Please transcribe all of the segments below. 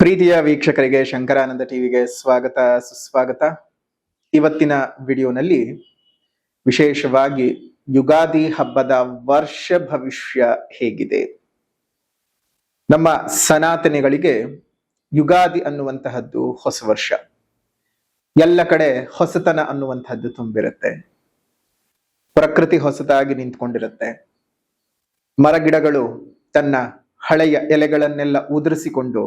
ಪ್ರೀತಿಯ ವೀಕ್ಷಕರಿಗೆ ಶಂಕರಾನಂದ ಟಿವಿಗೆ ಸ್ವಾಗತ ಸುಸ್ವಾಗತ. ಇವತ್ತಿನ ವಿಡಿಯೋನಲ್ಲಿ ವಿಶೇಷವಾಗಿ ಯುಗಾದಿ ಹಬ್ಬದ ವರ್ಷ ಭವಿಷ್ಯ ಹೇಗಿದೆ. ನಮ್ಮ ಸನಾತನಿಗಳಿಗೆ ಯುಗಾದಿ ಅನ್ನುವಂತಹದ್ದು ಹೊಸ ವರ್ಷ. ಎಲ್ಲ ಕಡೆ ಹೊಸತನ ಅನ್ನುವಂತಹದ್ದು ತುಂಬಿರುತ್ತೆ. ಪ್ರಕೃತಿ ಹೊಸದಾಗಿ ನಿಂತ್ಕೊಂಡಿರುತ್ತೆ. ಮರಗಿಡಗಳು ತನ್ನ ಹಳೆಯ ಎಲೆಗಳನ್ನೆಲ್ಲ ಉದುರಿಸಿಕೊಂಡು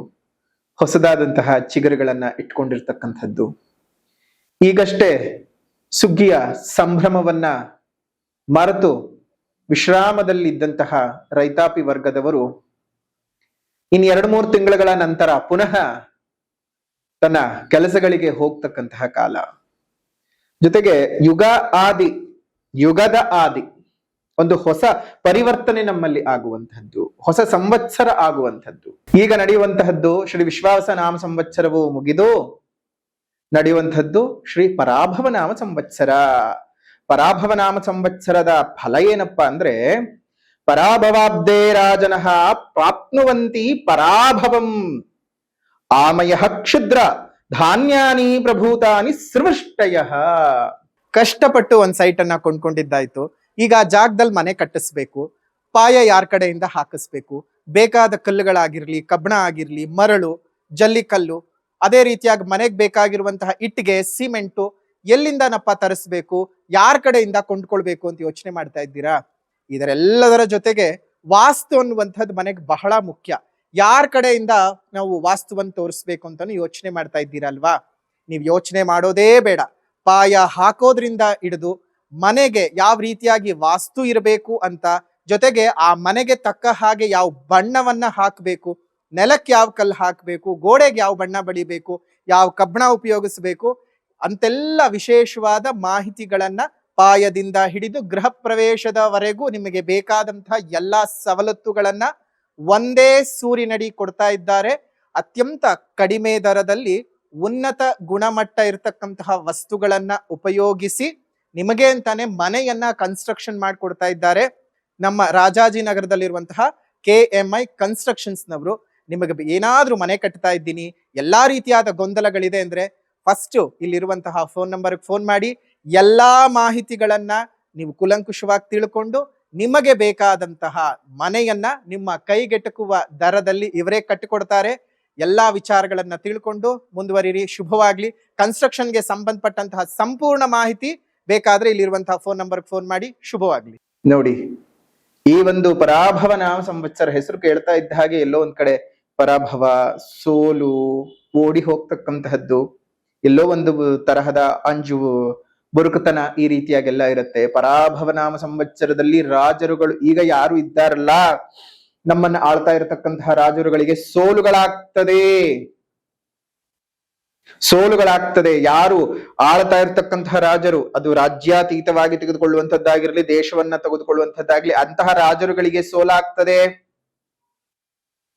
ಹೊಸದಾದಂತಹ ಚಿಗುರುಗಳನ್ನ ಇಟ್ಕೊಂಡಿರ್ತಕ್ಕಂಥದ್ದು. ಈಗಷ್ಟೇ ಸುಗ್ಗಿಯ ಸಂಭ್ರಮವನ್ನ ಮರೆತು ವಿಶ್ರಾಮದಲ್ಲಿದ್ದಂತಹ ರೈತಾಪಿ ವರ್ಗದವರು ಇನ್ನು 2-3 ತಿಂಗಳ ನಂತರ ಪುನಃ ತನ್ನ ಕೆಲಸಗಳಿಗೆ ಹೋಗ್ತಕ್ಕಂತಹ ಕಾಲ. ಜೊತೆಗೆ ಯುಗದ ಆದಿ ಒಂದು ಹೊಸ ಪರಿವರ್ತನೆ ನಮ್ಮಲ್ಲಿ ಆಗುವಂತಹದ್ದು, ಹೊಸ ಸಂವತ್ಸರ ಆಗುವಂಥದ್ದು. ಈಗ ನಡೆಯುವಂತಹದ್ದು ಶ್ರೀ ವಿಶ್ವಾವಸ ನಾಮ ಸಂವತ್ಸರವು ಮುಗಿದು ನಡೆಯುವಂಥದ್ದು ಶ್ರೀ ಪರಾಭವ ನಾಮ ಸಂವತ್ಸರ. ಪರಾಭವ ನಾಮ ಸಂವತ್ಸರದ ಫಲ ಏನಪ್ಪಾ ಅಂದ್ರೆ, ಪರಾಭವಾಬ್ದೇ ರಾಜನಃ ಪ್ರಾಪ್ನುವಂತಿ ಪರಾಭವಂ ಆಮಯ ಕ್ಷುದ್ರ ಧಾನ್ಯಾನಿ ಪ್ರಭೂತಾನಿ ಸೃವಷ್ಟಯ. ಕಷ್ಟಪಟ್ಟು ಒಂದ್ ಸೈಟ್ ಅನ್ನ ಕೊಂಡ್ಕೊಂಡಿದ್ದಾಯ್ತು. ಈಗ ಆ ಜಾಗದಲ್ಲಿ ಮನೆ ಕಟ್ಟಿಸ್ಬೇಕು, ಪಾಯ ಯಾರ ಕಡೆಯಿಂದ ಹಾಕಿಸ್ಬೇಕು, ಬೇಕಾದ ಕಲ್ಲುಗಳಾಗಿರ್ಲಿ, ಕಬ್ಬಣ ಆಗಿರ್ಲಿ, ಮರಳು, ಜಲ್ಲಿಕಲ್ಲು, ಅದೇ ರೀತಿಯಾಗಿ ಮನೆಗೆ ಬೇಕಾಗಿರುವಂತಹ ಇಟ್ಟಿಗೆ, ಸಿಮೆಂಟು ಎಲ್ಲಿಂದನಪ್ಪ ತರಿಸ್ಬೇಕು, ಯಾರ ಕಡೆಯಿಂದ ಕೊಂಡ್ಕೊಳ್ಬೇಕು ಅಂತ ಯೋಚನೆ ಮಾಡ್ತಾ ಇದ್ದೀರಾ? ಇದರೆಲ್ಲದರ ಜೊತೆಗೆ ವಾಸ್ತು ಅನ್ನುವಂಥದ್ದು ಮನೆಗೆ ಬಹಳ ಮುಖ್ಯ. ಯಾರ ಕಡೆಯಿಂದ ನಾವು ವಾಸ್ತುವನ್ನು ತೋರಿಸ್ಬೇಕು ಅಂತಾನು ಯೋಚನೆ ಮಾಡ್ತಾ ಇದ್ದೀರಲ್ವಾ? ನೀವು ಯೋಚನೆ ಮಾಡೋದೇ ಬೇಡ. ಪಾಯ ಹಾಕೋದ್ರಿಂದ ಹಿಡಿದು ಮನೆಗೆ ಯಾವ ರೀತಿಯಾಗಿ ವಾಸ್ತು ಇರಬೇಕು ಅಂತ, ಜೊತೆಗೆ ಆ ಮನೆಗೆ ತಕ್ಕ ಹಾಗೆ ಯಾವ ಬಣ್ಣವನ್ನ ಹಾಕಬೇಕು, ನೆಲಕ್ಕೆ ಯಾವ ಕಲ್ಲು ಹಾಕಬೇಕು, ಗೋಡೆಗೆ ಯಾವ ಬಣ್ಣ ಬಡಿಬೇಕು, ಯಾವ ಕಬ್ಬಣ ಉಪಯೋಗಿಸ್ಬೇಕು ಅಂತೆಲ್ಲ ವಿಶೇಷವಾದ ಮಾಹಿತಿಗಳನ್ನ ಪಾಯದಿಂದ ಹಿಡಿದು ಗೃಹ ಪ್ರವೇಶದವರೆಗೂ ನಿಮಗೆ ಬೇಕಾದಂತಹ ಎಲ್ಲಾ ಸವಲತ್ತುಗಳನ್ನ ಒಂದೇ ಸೂರಿನಡಿ ಕೊಡ್ತಾ ಇದ್ದಾರೆ. ಅತ್ಯಂತ ಕಡಿಮೆ ದರದಲ್ಲಿ ಉನ್ನತ ಗುಣಮಟ್ಟ ಇರತಕ್ಕಂತಹ ವಸ್ತುಗಳನ್ನ ಉಪಯೋಗಿಸಿ ನಿಮಗೆ ಅಂತಾನೆ ಮನೆಯನ್ನ ಕನ್ಸ್ಟ್ರಕ್ಷನ್ ಮಾಡಿಕೊಡ್ತಾ ಇದ್ದಾರೆ. ನಮ್ಮ ರಾಜಾಜಿನಗರದಲ್ಲಿರುವಂತಹ KMI ಕನ್ಸ್ಟ್ರಕ್ಷನ್ಸ್ ನವರು ನಿಮಗೆ ಏನಾದ್ರೂ ಮನೆ ಕಟ್ತಾ ಇದ್ದೀನಿ, ಎಲ್ಲಾ ರೀತಿಯಾದ ಗೊಂದಲಗಳಿದೆ ಅಂದ್ರೆ ಫಸ್ಟ್ ಇಲ್ಲಿರುವಂತಹ ಫೋನ್ ನಂಬರ್ಗೆ ಫೋನ್ ಮಾಡಿ ಎಲ್ಲಾ ಮಾಹಿತಿಗಳನ್ನ ನೀವು ಕುಲಂಕುಷವಾಗಿ ತಿಳ್ಕೊಂಡು ನಿಮಗೆ ಬೇಕಾದಂತಹ ಮನೆಯನ್ನ ನಿಮ್ಮ ಕೈಗೆಟಕುವ ದರದಲ್ಲಿ ಇವರೇ ಕಟ್ಟಿಕೊಡ್ತಾರೆ. ಎಲ್ಲಾ ವಿಚಾರಗಳನ್ನ ತಿಳ್ಕೊಂಡು ಮುಂದುವರಿರಿ. ಶುಭವಾಗ್ಲಿ. ಕನ್ಸ್ಟ್ರಕ್ಷನ್ಗೆ ಸಂಬಂಧಪಟ್ಟಂತಹ ಸಂಪೂರ್ಣ ಮಾಹಿತಿ ಬೇಕಾದ್ರೆ ಇಲ್ಲಿರುವಂತಹ ಫೋನ್ ನಂಬರ್ಗೆ ಫೋನ್ ಮಾಡಿ. ಶುಭವಾಗ್ಲಿ. ನೋಡಿ, ಈ ಒಂದು ಪರಾಭವ ನಾಮ ಸಂವತ್ಸರ ಹೆಸರು ಕೇಳ್ತಾ ಇದ್ದ ಹಾಗೆ ಎಲ್ಲೋ ಒಂದ್ ಕಡೆ ಪರಾಭವ, ಸೋಲು, ಓಡಿ ಹೋಗ್ತಕ್ಕಂತಹದ್ದು, ಎಲ್ಲೋ ಒಂದು ತರಹದ ಅಂಜು, ಬುರುಕುತನ ಈ ರೀತಿಯಾಗೆಲ್ಲ ಇರುತ್ತೆ. ಪರಾಭವ ನಾಮ ಸಂವತ್ಸರದಲ್ಲಿ ರಾಜರುಗಳು ಈಗ ಯಾರು ಇದ್ದಾರಲ್ಲ, ನಮ್ಮನ್ನ ಆಳ್ತಾ ಇರತಕ್ಕಂತಹ ರಾಜರುಗಳಿಗೆ ಸೋಲುಗಳಾಗ್ತದೆ. ಯಾರು ಆಳ್ತಾ ಇರ್ತಕ್ಕಂತಹ ರಾಜರು, ಅದು ರಾಜ್ಯಾತೀತವಾಗಿ ತೆಗೆದುಕೊಳ್ಳುವಂತದ್ದಾಗಿರ್ಲಿ, ದೇಶವನ್ನ ತೆಗೆದುಕೊಳ್ಳುವಂತದ್ದಾಗ್ಲಿ, ಅಂತಹ ರಾಜರುಗಳಿಗೆ ಸೋಲಾಗ್ತದೆ.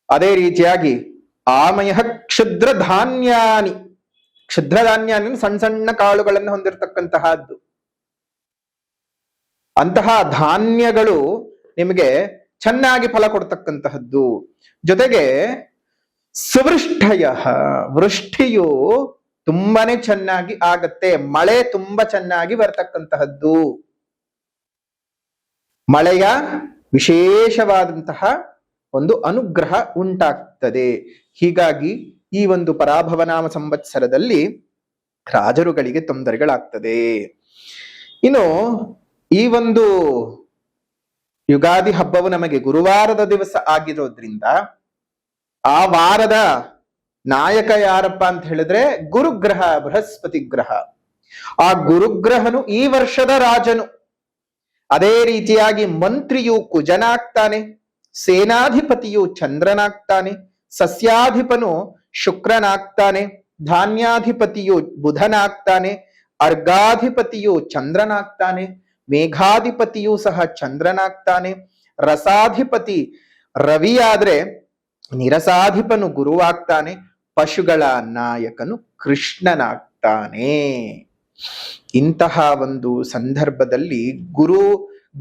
ಅದೇ ರೀತಿಯಾಗಿ ಆಮಯ ಕ್ಷುದ್ರ ಧಾನ್ಯಾನಿ ಸಣ್ಣ ಸಣ್ಣ ಕಾಳುಗಳನ್ನು ಹೊಂದಿರತಕ್ಕಂತಹದ್ದು, ಅಂತಹ ಧಾನ್ಯಗಳು ನಿಮಗೆ ಚೆನ್ನಾಗಿ ಫಲ ಕೊಡ್ತಕ್ಕಂತಹದ್ದು. ಜೊತೆಗೆ ಸುವೃಷ್ಟಯ, ವೃಷ್ಟಿಯು ತುಂಬಾನೇ ಚೆನ್ನಾಗಿ ಆಗತ್ತೆ. ಮಳೆ ತುಂಬಾ ಚೆನ್ನಾಗಿ ಬರ್ತಕ್ಕಂತಹದ್ದು, ಮಳೆಯ ವಿಶೇಷವಾದಂತಹ ಒಂದು ಅನುಗ್ರಹ ಉಂಟಾಗ್ತದೆ. ಹೀಗಾಗಿ ಈ ಒಂದು ಪರಾಭವನಾಮ ಸಂವತ್ಸರದಲ್ಲಿ ರಾಜರುಗಳಿಗೆ ತೊಂದರೆಗಳಾಗ್ತದೆ. ಇನ್ನು ಈ ಒಂದು ಯುಗಾದಿ ಹಬ್ಬವು ನಮಗೆ ಗುರುವಾರದ ದಿವಸ ಆಗಿರೋದ್ರಿಂದ ಆ ವಾರದ ನಾಯಕ ಯಾರಪ್ಪ ಅಂತ ಹೇಳಿದ್ರೆ ಗುರುಗ್ರಹ, ಬೃಹಸ್ಪತಿ ಗ್ರಹ. ಆ ಗುರುಗ್ರಹನು ಈ ವರ್ಷದ ರಾಜನು. ಅದೇ ರೀತಿಯಾಗಿ ಮಂತ್ರಿಯು ಕುಜನಾಗ್ತಾನೆ, ಸೇನಾಧಿಪತಿಯು ಚಂದ್ರನಾಗ್ತಾನೆ, ಸಸ್ಯಾಧಿಪನು ಶುಕ್ರನಾಗ್ತಾನೆ, ಧಾನ್ಯಾಧಿಪತಿಯು ಬುಧನಾಗ್ತಾನೆ, ಅರ್ಘಾಧಿಪತಿಯು ಚಂದ್ರನಾಗ್ತಾನೆ, ಮೇಘಾಧಿಪತಿಯು ಸಹ ಚಂದ್ರನಾಗ್ತಾನೆ, ರಸಾಧಿಪತಿ ರವಿಯಾದ್ರೆ ನಿರಸಾಧಿಪನು ಗುರುವಾಗ್ತಾನೆ, ಪಶುಗಳ ನಾಯಕನು ಕೃಷ್ಣನಾಗ್ತಾನೆ. ಇಂತಹ ಒಂದು ಸಂದರ್ಭದಲ್ಲಿ ಗುರು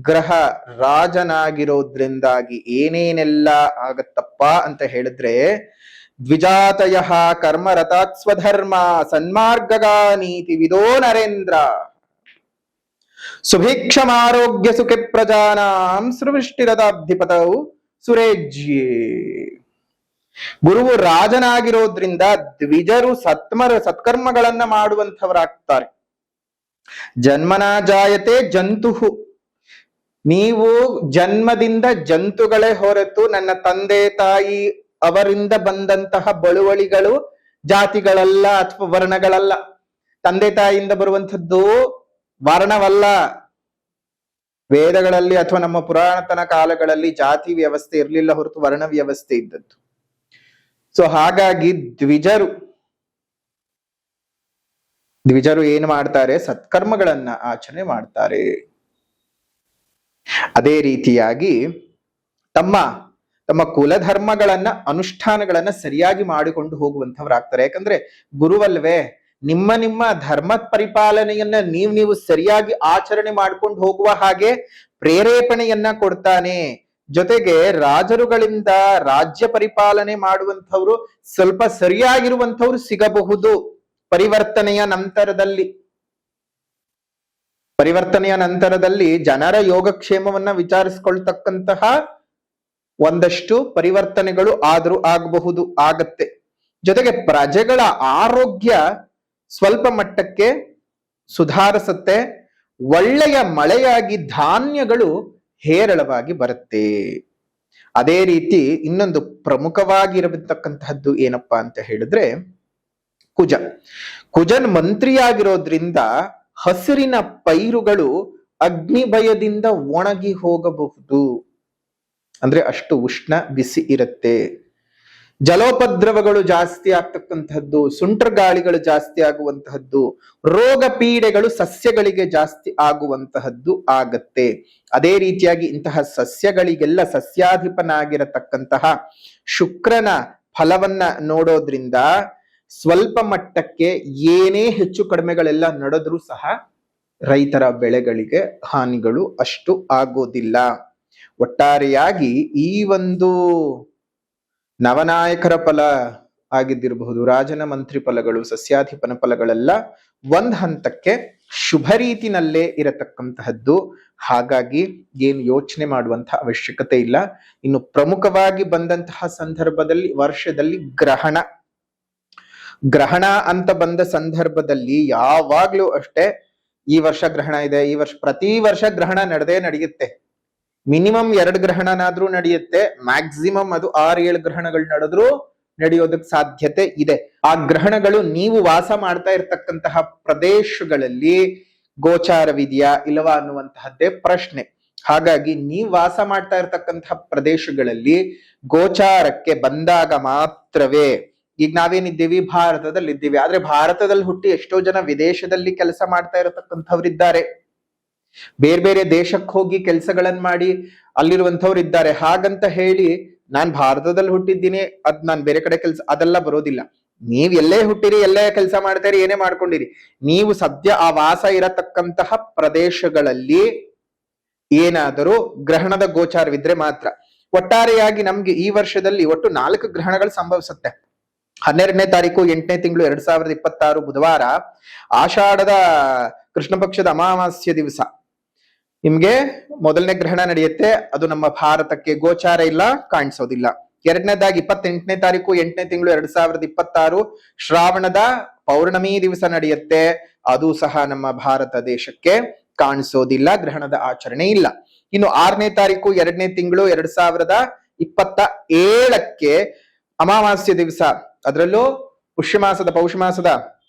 ಗ್ರಹ ರಾಜನಾಗಿರೋದ್ರಿಂದಾಗಿ ಏನೇನೆಲ್ಲ ಆಗತ್ತಪ್ಪ ಅಂತ ಹೇಳಿದ್ರೆ, ದ್ವಿಜಾತಯ ಕರ್ಮರತಾತ್ ಸ್ವಧರ್ಮ ಸನ್ಮಾರ್ಗಗಾನೀತಿ ವಿದೋ ನರೇಂದ್ರ ಸುಭಿಕ್ಷಮಾರೋಗ್ಯ ಸುಖೆ ಪ್ರಜಾನಾಂ ಸೃಷ್ಟಿರದಾಧಿಪತೌ ಸುರೇಜ್ಯೇ. ಗುರುವು ರಾಜನಾಗಿರೋದ್ರಿಂದ ದ್ವಿಜರು ಸತ್ಕರ್ಮಗಳನ್ನ ಮಾಡುವಂಥವರಾಗ್ತಾರೆ. ಜನ್ಮನ ಜಾಯತೆ ಜಂತುಹು, ನೀವು ಜನ್ಮದಿಂದ ಜಂತುಗಳೇ ಹೊರತು ನನ್ನ ತಂದೆ ತಾಯಿ ಅವರಿಂದ ಬಂದಂತಹ ಬಳುವಳಿಗಳು ಜಾತಿಗಳಲ್ಲ ಅಥವಾ ವರ್ಣಗಳಲ್ಲ. ತಂದೆ ತಾಯಿಯಿಂದ ಬರುವಂಥದ್ದು ವರ್ಣವಲ್ಲ. ವೇದಗಳಲ್ಲಿ ಅಥವಾ ನಮ್ಮ ಪುರಾತನ ಕಾಲಗಳಲ್ಲಿ ಜಾತಿ ವ್ಯವಸ್ಥೆ ಇರಲಿಲ್ಲ ಹೊರತು ವರ್ಣ ವ್ಯವಸ್ಥೆ ಇದ್ದದ್ದು. ಸೊ ಹಾಗಾಗಿ ದ್ವಿಜರು ಏನು ಮಾಡ್ತಾರೆ? ಸತ್ಕರ್ಮಗಳನ್ನ ಆಚರಣೆ ಮಾಡ್ತಾರೆ. ಅದೇ ರೀತಿಯಾಗಿ ತಮ್ಮ ಕುಲಧರ್ಮಗಳನ್ನ ಅನುಷ್ಠಾನಗಳನ್ನ ಸರಿಯಾಗಿ ಮಾಡಿಕೊಂಡು ಹೋಗುವಂಥವ್ರಾಗ್ತಾರೆ. ಯಾಕಂದ್ರೆ ಗುರುವಲ್ವೇ, ನಿಮ್ಮ ಧರ್ಮ ಪರಿಪಾಲನೆಯನ್ನ ನೀವು ಸರಿಯಾಗಿ ಆಚರಣೆ ಮಾಡ್ಕೊಂಡು ಹೋಗುವ ಹಾಗೆ ಪ್ರೇರೇಪಣೆಯನ್ನ ಕೊಡ್ತಾನೆ. ಜೊತೆಗೆ ರಾಜರುಗಳಿಂದ ರಾಜ್ಯ ಪರಿಪಾಲನೆ ಮಾಡುವಂಥವ್ರು ಸ್ವಲ್ಪ ಸರಿಯಾಗಿರುವಂಥವ್ರು ಸಿಗಬಹುದು ಪರಿವರ್ತನೆಯ ನಂತರದಲ್ಲಿ ಜನರ ಯೋಗಕ್ಷೇಮವನ್ನ ವಿಚಾರಿಸ್ಕೊಳ್ತಕ್ಕಂತಹ ಒಂದಷ್ಟು ಪರಿವರ್ತನೆಗಳು ಆದ್ರೂ ಆಗತ್ತೆ. ಜೊತೆಗೆ ಪ್ರಜೆಗಳ ಆರೋಗ್ಯ ಸ್ವಲ್ಪ ಮಟ್ಟಕ್ಕೆ ಸುಧಾರಿಸುತ್ತೆ. ಒಳ್ಳೆಯ ಮಳೆಯಾಗಿ ಧಾನ್ಯಗಳು ಹೇರಳವಾಗಿ ಬರುತ್ತೆ. ಅದೇ ರೀತಿ ಇನ್ನೊಂದು ಪ್ರಮುಖವಾಗಿರತಕ್ಕಂತಹದ್ದು ಏನಪ್ಪಾ ಅಂತ ಹೇಳಿದ್ರೆ, ಕುಜನ್ ಮಂತ್ರಿಯಾಗಿರೋದ್ರಿಂದ ಹಸಿರಿನ ಪೈರುಗಳು ಅಗ್ನಿ ಭಯದಿಂದ ಒಣಗಿ ಹೋಗಬಹುದು. ಅಂದ್ರೆ ಅಷ್ಟು ಉಷ್ಣ ಬಿಸಿ ಇರುತ್ತೆ. ಜಲೋಪದ್ರವಗಳು ಜಾಸ್ತಿ ಆಗ್ತಕ್ಕಂತಹದ್ದು, ಸುಂಟರ್ ಗಾಳಿಗಳು ಜಾಸ್ತಿ ಆಗುವಂತಹದ್ದು, ರೋಗ ಪೀಡೆಗಳು ಸಸ್ಯಗಳಿಗೆ ಜಾಸ್ತಿ ಆಗುವಂತಹದ್ದು ಆಗತ್ತೆ. ಅದೇ ರೀತಿಯಾಗಿ ಇಂತಹ ಸಸ್ಯಗಳಿಗೆಲ್ಲ ಸಸ್ಯಾಧಿಪನಾಗಿರತಕ್ಕಂತಹ ಶುಕ್ರನ ಫಲವನ್ನ ನೋಡೋದ್ರಿಂದ ಸ್ವಲ್ಪ ಮಟ್ಟಕ್ಕೆ ಏನೇ ಹೆಚ್ಚು ಕಡಿಮೆಗಳೆಲ್ಲ ನಡೆದ್ರೂ ಸಹ ರೈತರ ಬೆಳೆಗಳಿಗೆ ಹಾನಿಗಳು ಅಷ್ಟು ಆಗೋದಿಲ್ಲ. ಒಟ್ಟಾರೆಯಾಗಿ ಈ ಒಂದು ನವನಾಯಕರ ಫಲ ಆಗಿದ್ದಿರಬಹುದು, ರಾಜನ ಮಂತ್ರಿ ಫಲಗಳು, ಸಸ್ಯಾಧಿಪನ ಫಲಗಳೆಲ್ಲ ಒಂದ್ ಹಂತಕ್ಕೆ ಶುಭ ರೀತಿನಲ್ಲೇ ಇರತಕ್ಕಂತಹದ್ದು. ಹಾಗಾಗಿ ಏನು ಯೋಚನೆ ಮಾಡುವಂತಹ ಅವಶ್ಯಕತೆ ಇಲ್ಲ. ಇನ್ನು ಪ್ರಮುಖವಾಗಿ ಬಂದಂತಹ ಸಂದರ್ಭದಲ್ಲಿ ವರ್ಷದಲ್ಲಿ ಗ್ರಹಣ ಅಂತ ಬಂದ ಸಂದರ್ಭದಲ್ಲಿ ಯಾವಾಗ್ಲೂ ಅಷ್ಟೇ, ಈ ವರ್ಷ ಗ್ರಹಣ ಇದೆ, ಪ್ರತಿ ವರ್ಷ ಗ್ರಹಣ ನಡೆಯುತ್ತೆ. ಮಿನಿಮಮ್ 2 ಗ್ರಹಣನಾದ್ರೂ ನಡೆಯುತ್ತೆ. ಮ್ಯಾಕ್ಸಿಮಮ್ ಅದು 6-7 ಗ್ರಹಣಗಳು ನಡೆಯೋದಕ್ಕೆ ಸಾಧ್ಯತೆ ಇದೆ. ಆ ಗ್ರಹಣಗಳು ನೀವು ವಾಸ ಮಾಡ್ತಾ ಇರ್ತಕ್ಕಂತಹ ಪ್ರದೇಶಗಳಲ್ಲಿ ಗೋಚಾರವಿದೆಯಾ ಇಲ್ಲವಾ ಅನ್ನುವಂತಹದ್ದೇ ಪ್ರಶ್ನೆ. ಹಾಗಾಗಿ ನೀವು ವಾಸ ಮಾಡ್ತಾ ಇರ್ತಕ್ಕಂತಹ ಪ್ರದೇಶಗಳಲ್ಲಿ ಗೋಚಾರಕ್ಕೆ ಬಂದಾಗ ಮಾತ್ರವೇ, ಈಗ ನಾವೇನಿದ್ದೀವಿ ಭಾರತದಲ್ಲಿ ಇದ್ದೀವಿ, ಆದ್ರೆ ಭಾರತದಲ್ಲಿ ಹುಟ್ಟಿ ಎಷ್ಟೋ ಜನ ವಿದೇಶದಲ್ಲಿ ಕೆಲಸ ಮಾಡ್ತಾ ಇರತಕ್ಕಂಥವ್ರಿದ್ದಾರೆ, ಬೇರೆ ಬೇರೆ ದೇಶಕ್ಕೆ ಹೋಗಿ ಕೆಲಸಗಳನ್ನ ಮಾಡಿ ಅಲ್ಲಿರುವಂಥವ್ರು ಇದ್ದಾರೆ. ಹಾಗಂತ ಹೇಳಿ ನಾನ್ ಭಾರತದಲ್ಲಿ ಹುಟ್ಟಿದ್ದೀನಿ, ನಾನ್ ಬೇರೆ ಕಡೆ ಕೆಲಸ, ಅದೆಲ್ಲ ಬರೋದಿಲ್ಲ. ನೀವ್ ಎಲ್ಲೇ ಹುಟ್ಟಿರಿ, ಎಲ್ಲೇ ಕೆಲಸ ಮಾಡ್ತೀರಿ, ಏನೇ ಮಾಡ್ಕೊಂಡಿರಿ, ನೀವು ಸದ್ಯ ಆ ವಾಸ ಇರತಕ್ಕಂತಹ ಪ್ರದೇಶಗಳಲ್ಲಿ ಏನಾದರೂ ಗ್ರಹಣದ ಗೋಚಾರವಿದ್ರೆ ಮಾತ್ರ. ಒಟ್ಟಾರೆಯಾಗಿ ನಮ್ಗೆ ಈ ವರ್ಷದಲ್ಲಿ ಒಟ್ಟು 4 ಗ್ರಹಣಗಳು ಸಂಭವಿಸುತ್ತೆ. 12ನೇ ತಾರೀಕು 8ನೇ ತಿಂಗಳು 2026 ಬುಧವಾರ, ಆಷಾಢದ ಕೃಷ್ಣ ಪಕ್ಷದ ಅಮಾವಾಸ್ಯ ದಿವಸ ನಿಮ್ಗೆ ಮೊದಲನೇ ಗ್ರಹಣ ನಡೆಯುತ್ತೆ. ಅದು ನಮ್ಮ ಭಾರತಕ್ಕೆ ಗೋಚಾರ ಇಲ್ಲ, ಕಾಣಿಸೋದಿಲ್ಲ. ಎರಡನೇದಾಗಿ 28ನೇ ತಾರೀಕು 8ನೇ ತಿಂಗಳು 2026 ಶ್ರಾವಣದ ಪೌರ್ಣಮಿ ದಿವಸ ನಡೆಯುತ್ತೆ. ಅದು ಸಹ ನಮ್ಮ ಭಾರತ ದೇಶಕ್ಕೆ ಕಾಣಿಸೋದಿಲ್ಲ, ಗ್ರಹಣದ ಆಚರಣೆ ಇಲ್ಲ. ಇನ್ನು 6ನೇ ತಾರೀಕು 2ನೇ ತಿಂಗಳು 2027 ಅಮಾವಾಸ್ಯ ದಿವಸ, ಅದರಲ್ಲೂ ಪೌಷ ಮಾಸದ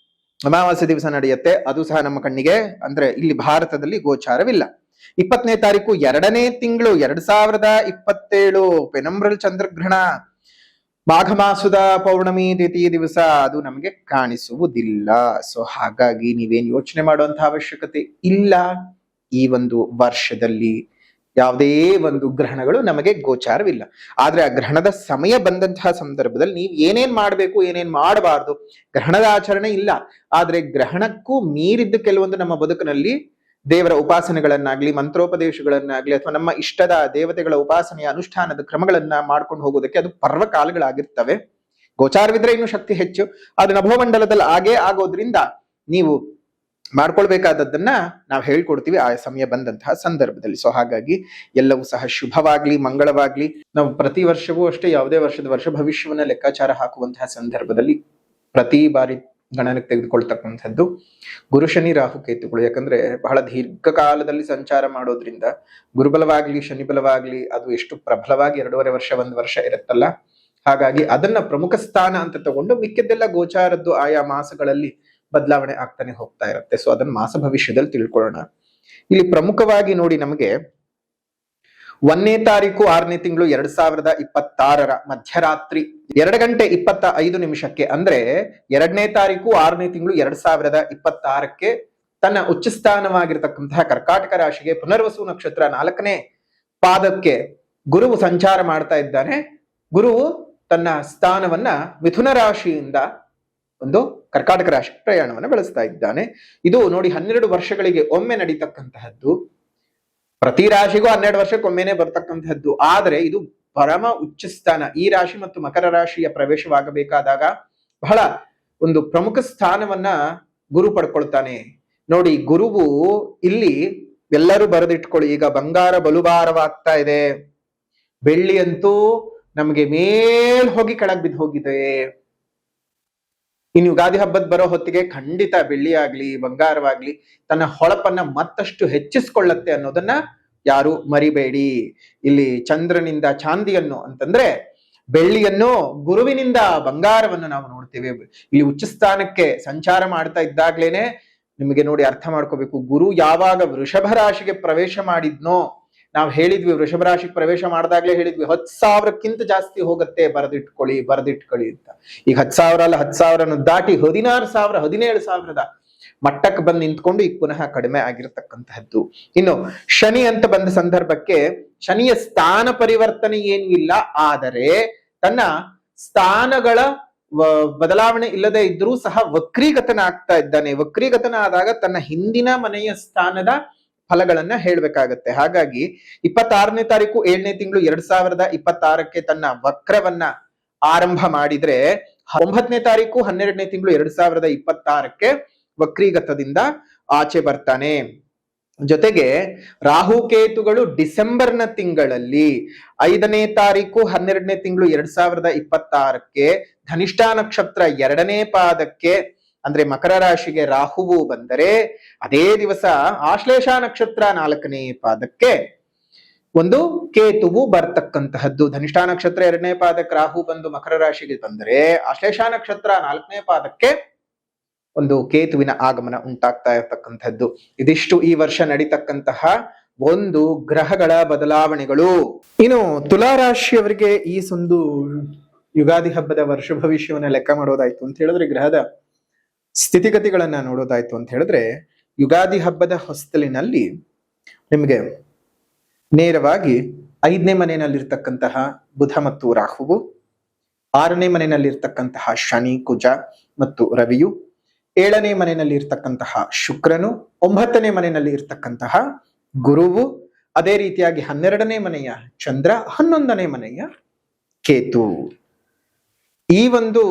ಅಮಾವಾಸ್ಯ ದಿವಸ ನಡೆಯುತ್ತೆ. ಅದು ಸಹ ನಮ್ಮ ಕಣ್ಣಿಗೆ, ಅಂದ್ರೆ ಇಲ್ಲಿ ಭಾರತದಲ್ಲಿ ಗೋಚಾರವಿಲ್ಲ. 20ನೇ ತಾರೀಕು 2ನೇ ತಿಂಗಳು 2027 ಪೆನಂಬ್ರಲ್ ಚಂದ್ರಗ್ರಹಣ, ಮಾಘ ಮಾಸದ ಪೌರ್ಣಮಿ ದ್ವಿತೀಯ ದಿವಸ, ಅದು ನಮಗೆ ಕಾಣಿಸುವುದಿಲ್ಲ. ಸೊ ಹಾಗಾಗಿ ನೀವೇನ್ ಯೋಚನೆ ಮಾಡುವಂತಹ ಅವಶ್ಯಕತೆ ಇಲ್ಲ. ಈ ಒಂದು ವರ್ಷದಲ್ಲಿ ಯಾವುದೇ ಒಂದು ಗ್ರಹಣಗಳು ನಮಗೆ ಗೋಚಾರವಿಲ್ಲ. ಆದ್ರೆ ಆ ಗ್ರಹಣದ ಸಮಯ ಬಂದಂತಹ ಸಂದರ್ಭದಲ್ಲಿ ನೀವು ಏನೇನ್ ಮಾಡ್ಬೇಕು, ಏನೇನ್ ಮಾಡಬಾರ್ದು, ಗ್ರಹಣದ ಆಚರಣೆ ಇಲ್ಲ, ಆದ್ರೆ ಗ್ರಹಣಕ್ಕೂ ಮೀರಿದ್ದು ಕೆಲವೊಂದು ನಮ್ಮ ಬದುಕಿನಲ್ಲಿ ದೇವರ ಉಪಾಸನೆಗಳನ್ನಾಗ್ಲಿ, ಮಂತ್ರೋಪದೇಶಗಳನ್ನಾಗ್ಲಿ, ಅಥವಾ ನಮ್ಮ ಇಷ್ಟದ ದೇವತೆಗಳ ಉಪಾಸನೆಯ ಅನುಷ್ಠಾನದ ಕ್ರಮಗಳನ್ನ ಮಾಡ್ಕೊಂಡು ಹೋಗೋದಕ್ಕೆ ಅದು ಪರ್ವಕಾಲಗಳಾಗಿರ್ತವೆ. ಗೋಚಾರವಿದ್ರೆ ಇನ್ನು ಶಕ್ತಿ ಹೆಚ್ಚು. ಅದು ನಭೋಮಂಡಲದಲ್ಲಿ ಆಗೇ ಆಗೋದ್ರಿಂದ ನೀವು ಮಾಡ್ಕೊಳ್ಬೇಕಾದದ್ದನ್ನ ನಾವು ಹೇಳ್ಕೊಡ್ತೀವಿ ಆ ಸಮಯ ಬಂದಂತಹ ಸಂದರ್ಭದಲ್ಲಿ. ಸೊ ಹಾಗಾಗಿ ಎಲ್ಲವೂ ಸಹ ಶುಭವಾಗ್ಲಿ, ಮಂಗಳವಾಗ್ಲಿ. ನಾವು ಪ್ರತಿ ವರ್ಷವೂ ಅಷ್ಟೇ ಯಾವುದೇ ವರ್ಷ ಭವಿಷ್ಯವನ್ನ ಲೆಕ್ಕಾಚಾರ ಹಾಕುವಂತಹ ಸಂದರ್ಭದಲ್ಲಿ ಪ್ರತಿ ಬಾರಿ ಗಣನಕ್ಕೆ ತೆಗೆದುಕೊಳ್ತಕ್ಕಂಥದ್ದು ಗುರು ಶನಿ ರಾಹು ಕೇತುಗಳು. ಯಾಕಂದ್ರೆ ಬಹಳ ದೀರ್ಘಕಾಲದಲ್ಲಿ ಸಂಚಾರ ಮಾಡೋದ್ರಿಂದ ಗುರುಬಲವಾಗ್ಲಿ ಶನಿ ಬಲವಾಗ್ಲಿ ಅದು ಎಷ್ಟು ಪ್ರಬಲವಾಗಿ 2.5 ವರ್ಷ 1 ವರ್ಷ ಇರುತ್ತಲ್ಲ, ಹಾಗಾಗಿ ಅದನ್ನ ಪ್ರಮುಖ ಸ್ಥಾನ ಅಂತ ತಗೊಂಡು ಮಿಕ್ಕಿದ್ದೆಲ್ಲ ಗೋಚಾರದ್ದು ಆಯಾ ಮಾಸಗಳಲ್ಲಿ ಬದಲಾವಣೆ ಆಗ್ತಾನೆ ಹೋಗ್ತಾ ಇರುತ್ತೆ. ಸೊ ಅದನ್ನ ಮಾಸ ಭವಿಷ್ಯದಲ್ಲಿ ತಿಳ್ಕೊಳ್ಳೋಣ. ಇಲ್ಲಿ ಪ್ರಮುಖವಾಗಿ ನೋಡಿ, ನಮಗೆ 1ನೇ ತಾರೀಕು 6ನೇ ತಿಂಗಳು 2026 ಮಧ್ಯರಾತ್ರಿ 2:25 ಅಂದ್ರೆ 2ನೇ ತಾರೀಕು 6ನೇ ತಿಂಗಳು 2026 ತನ್ನ ಉಚ್ಚ ಸ್ಥಾನವಾಗಿರ್ತಕ್ಕಂತಹ ಕರ್ಕಾಟಕ ರಾಶಿಗೆ ಪುನರ್ವಸು ನಕ್ಷತ್ರ 4ನೇ ಪಾದಕ್ಕೆ ಗುರುವು ಸಂಚಾರ ಮಾಡ್ತಾ ಇದ್ದಾನೆ. ಗುರುವು ತನ್ನ ಸ್ಥಾನವನ್ನ ಮಿಥುನ ರಾಶಿಯಿಂದ ಒಂದು ಕರ್ಕಾಟಕ ರಾಶಿ ಪ್ರಯಾಣವನ್ನು ಬೆಳೆಸ್ತಾ ಇದ್ದಾನೆ. ಇದು ನೋಡಿ 12 ವರ್ಷಗಳಿಗೆ ಒಮ್ಮೆ ನಡೀತಕ್ಕಂತಹದ್ದು. ಪ್ರತಿ ರಾಶಿಗೂ 12 ವರ್ಷಕ್ಕೊಮ್ಮೆನೆ ಬರ್ತಕ್ಕಂತಹದ್ದು. ಆದ್ರೆ ಇದು ಪರಮ ಉಚ್ಚ ಸ್ಥಾನ. ಈ ರಾಶಿ ಮತ್ತು ಮಕರ ರಾಶಿಯ ಪ್ರವೇಶವಾಗಬೇಕಾದಾಗ ಬಹಳ ಒಂದು ಪ್ರಮುಖ ಸ್ಥಾನವನ್ನ ಗುರು ಪಡ್ಕೊಳ್ತಾನೆ. ನೋಡಿ, ಗುರುವು ಇಲ್ಲಿ ಎಲ್ಲರೂ ಬರೆದಿಟ್ಕೊಳ್ಳಿ, ಈಗ ಬಂಗಾರ ಬಲುಭಾರವಾಗ್ತಾ ಇದೆ, ಬೆಳ್ಳಿ ಅಂತೂ ನಮಗೆ ಮೇಲ್ ಹೋಗಿ ಕೆಳಗ್ ಬಿದ್ದು ಹೋಗಿದೆ. ಇನ್ನು ಯುಗಾದಿ ಹಬ್ಬದ ಬರೋ ಹೊತ್ತಿಗೆ ಖಂಡಿತ ಬೆಳ್ಳಿ ಆಗ್ಲಿ ಬಂಗಾರವಾಗ್ಲಿ ತನ್ನ ಹೊಳಪನ್ನ ಮತ್ತಷ್ಟು ಹೆಚ್ಚಿಸ್ಕೊಳ್ಳತ್ತೆ ಅನ್ನೋದನ್ನ ಯಾರು ಮರಿಬೇಡಿ. ಇಲ್ಲಿ ಚಂದ್ರನಿಂದ ಚಾಂದಿಯನ್ನು ಅಂತಂದ್ರೆ ಬೆಳ್ಳಿಯನ್ನು, ಗುರುವಿನಿಂದ ಬಂಗಾರವನ್ನು ನಾವು ನೋಡ್ತೇವೆ. ಇಲ್ಲಿ ಉಚ್ಚ ಸ್ಥಾನಕ್ಕೆ ಸಂಚಾರ ಮಾಡ್ತಾ ಇದ್ದಾಗ್ಲೇನೆ ನಿಮಗೆ ನೋಡಿ ಅರ್ಥ ಮಾಡ್ಕೋಬೇಕು, ಗುರು ಯಾವಾಗ ವೃಷಭ ರಾಶಿಗೆ ಪ್ರವೇಶ ಮಾಡಿದ್ನೋ, ನಾವು ಹೇಳಿದ್ವಿ ವೃಷಭ ರಾಶಿಗೆ ಪ್ರವೇಶ ಮಾಡಿದಾಗ್ಲೇ ಹೇಳಿದ್ವಿ 10,000ಕ್ಕಿಂತ ಜಾಸ್ತಿ ಹೋಗುತ್ತೆ, ಬರೆದಿಟ್ಕೊಳ್ಳಿ ಅಂತ. ಈಗ 10,000 ಅಲ್ಲ, 10,000 ದಾಟಿ 16,000 17,000 ಮಟ್ಟಕ್ಕೆ ಬಂದು ನಿಂತ್ಕೊಂಡು ಈಗ ಪುನಃ ಕಡಿಮೆ ಆಗಿರತಕ್ಕಂತಹದ್ದು. ಇನ್ನು ಶನಿ ಅಂತ ಬಂದ ಸಂದರ್ಭಕ್ಕೆ ಶನಿಯ ಸ್ಥಾನ ಪರಿವರ್ತನೆ ಏನೂ ಇಲ್ಲ, ಆದರೆ ತನ್ನ ಸ್ಥಾನಗಳ ಬದಲಾವಣೆ ಇಲ್ಲದೆ ಇದ್ರೂ ಸಹ ವಕ್ರೀಗತನ ಆಗ್ತಾ ಇದ್ದಾನೆ. ವಕ್ರೀಗತನ ಆದಾಗ ತನ್ನ ಹಿಂದಿನ ಮನೆಯ ಸ್ಥಾನದ ಫಲಗಳನ್ನ ಹೇಳ್ಬೇಕಾಗತ್ತೆ. ಹಾಗಾಗಿ 26ನೇ ತಾರೀಕು 7ನೇ ತಿಂಗಳು 2026 ತನ್ನ ವಕ್ರವನ್ನ ಆರಂಭ ಮಾಡಿದ್ರೆ 9ನೇ ತಾರೀಕು 12ನೇ ತಿಂಗಳು 2026 ವಕ್ರೀಗತದಿಂದ ಆಚೆ ಬರ್ತಾನೆ. ಜೊತೆಗೆ ರಾಹುಕೇತುಗಳು ಡಿಸೆಂಬರ್ನ ತಿಂಗಳಲ್ಲಿ 5ನೇ ತಾರೀಕು 12ನೇ ತಿಂಗಳು 2026 ಧನಿಷ್ಠಾ ನಕ್ಷತ್ರ 2ನೇ ಪಾದಕ್ಕೆ ಅಂದ್ರೆ ಮಕರ ರಾಶಿಗೆ ರಾಹುವು ಬಂದರೆ, ಅದೇ ದಿವಸ ಆಶ್ಲೇಷ ನಕ್ಷತ್ರ 4ನೇ ಪಾದಕ್ಕೆ ಒಂದು ಕೇತುವು ಬರ್ತಕ್ಕಂತಹದ್ದು. ಧನಿಷ್ಠಾ ನಕ್ಷತ್ರ 2ನೇ ಪಾದಕ್ಕೆ ರಾಹು ಬಂದು ಮಕರ ರಾಶಿಗೆ ಬಂದರೆ, ಆಶ್ಲೇಷ ನಕ್ಷತ್ರ 4ನೇ ಪಾದಕ್ಕೆ ಒಂದು ಕೇತುವಿನ ಆಗಮನ ಉಂಟಾಗ್ತಾ ಇರತಕ್ಕಂಥದ್ದು. ಇದಿಷ್ಟು ಈ ವರ್ಷ ನಡೀತಕ್ಕಂತಹ ಒಂದು ಗ್ರಹಗಳ ಬದಲಾವಣೆಗಳು. ಇನ್ನು ತುಲಾ ರಾಶಿಯವರಿಗೆ ಈ ಒಂದು ಯುಗಾದಿ ಹಬ್ಬದ ವರ್ಷ ಭವಿಷ್ಯವನ್ನ ಲೆಕ್ಕ ಮಾಡೋದಾಯ್ತು ಅಂತ ಹೇಳಿದ್ರೆ, ಗ್ರಹದ ಸ್ಥಿತಿಗತಿಗಳನ್ನ ನೋಡೋದಾಯ್ತು ಅಂತ ಹೇಳಿದ್ರೆ, ಯುಗಾದಿ ಹಬ್ಬದ ಹೊಸ್ತಲಿನಲ್ಲಿ ನಿಮಗೆ ನೇರವಾಗಿ 5ನೇ ಮನೆಯಲ್ಲಿರ್ತಕ್ಕಂತಹ ಬುಧ ಮತ್ತು ರಾಹುವು, 6ನೇ ಮನೆಯಲ್ಲಿರ್ತಕ್ಕಂತಹ ಶನಿ ಕುಜ ಮತ್ತು ರವಿಯು, 7ನೇ ಮನೆಯಲ್ಲಿ ಇರ್ತಕ್ಕಂತಹ ಶುಕ್ರನು, 9ನೇ ಮನೆಯಲ್ಲಿ ಇರ್ತಕ್ಕಂತಹ ಗುರುವು, ಅದೇ ರೀತಿಯಾಗಿ 12ನೇ ಮನೆಯ ಚಂದ್ರ, 11ನೇ ಮನೆಯ ಕೇತು. ಈ ಒಂದು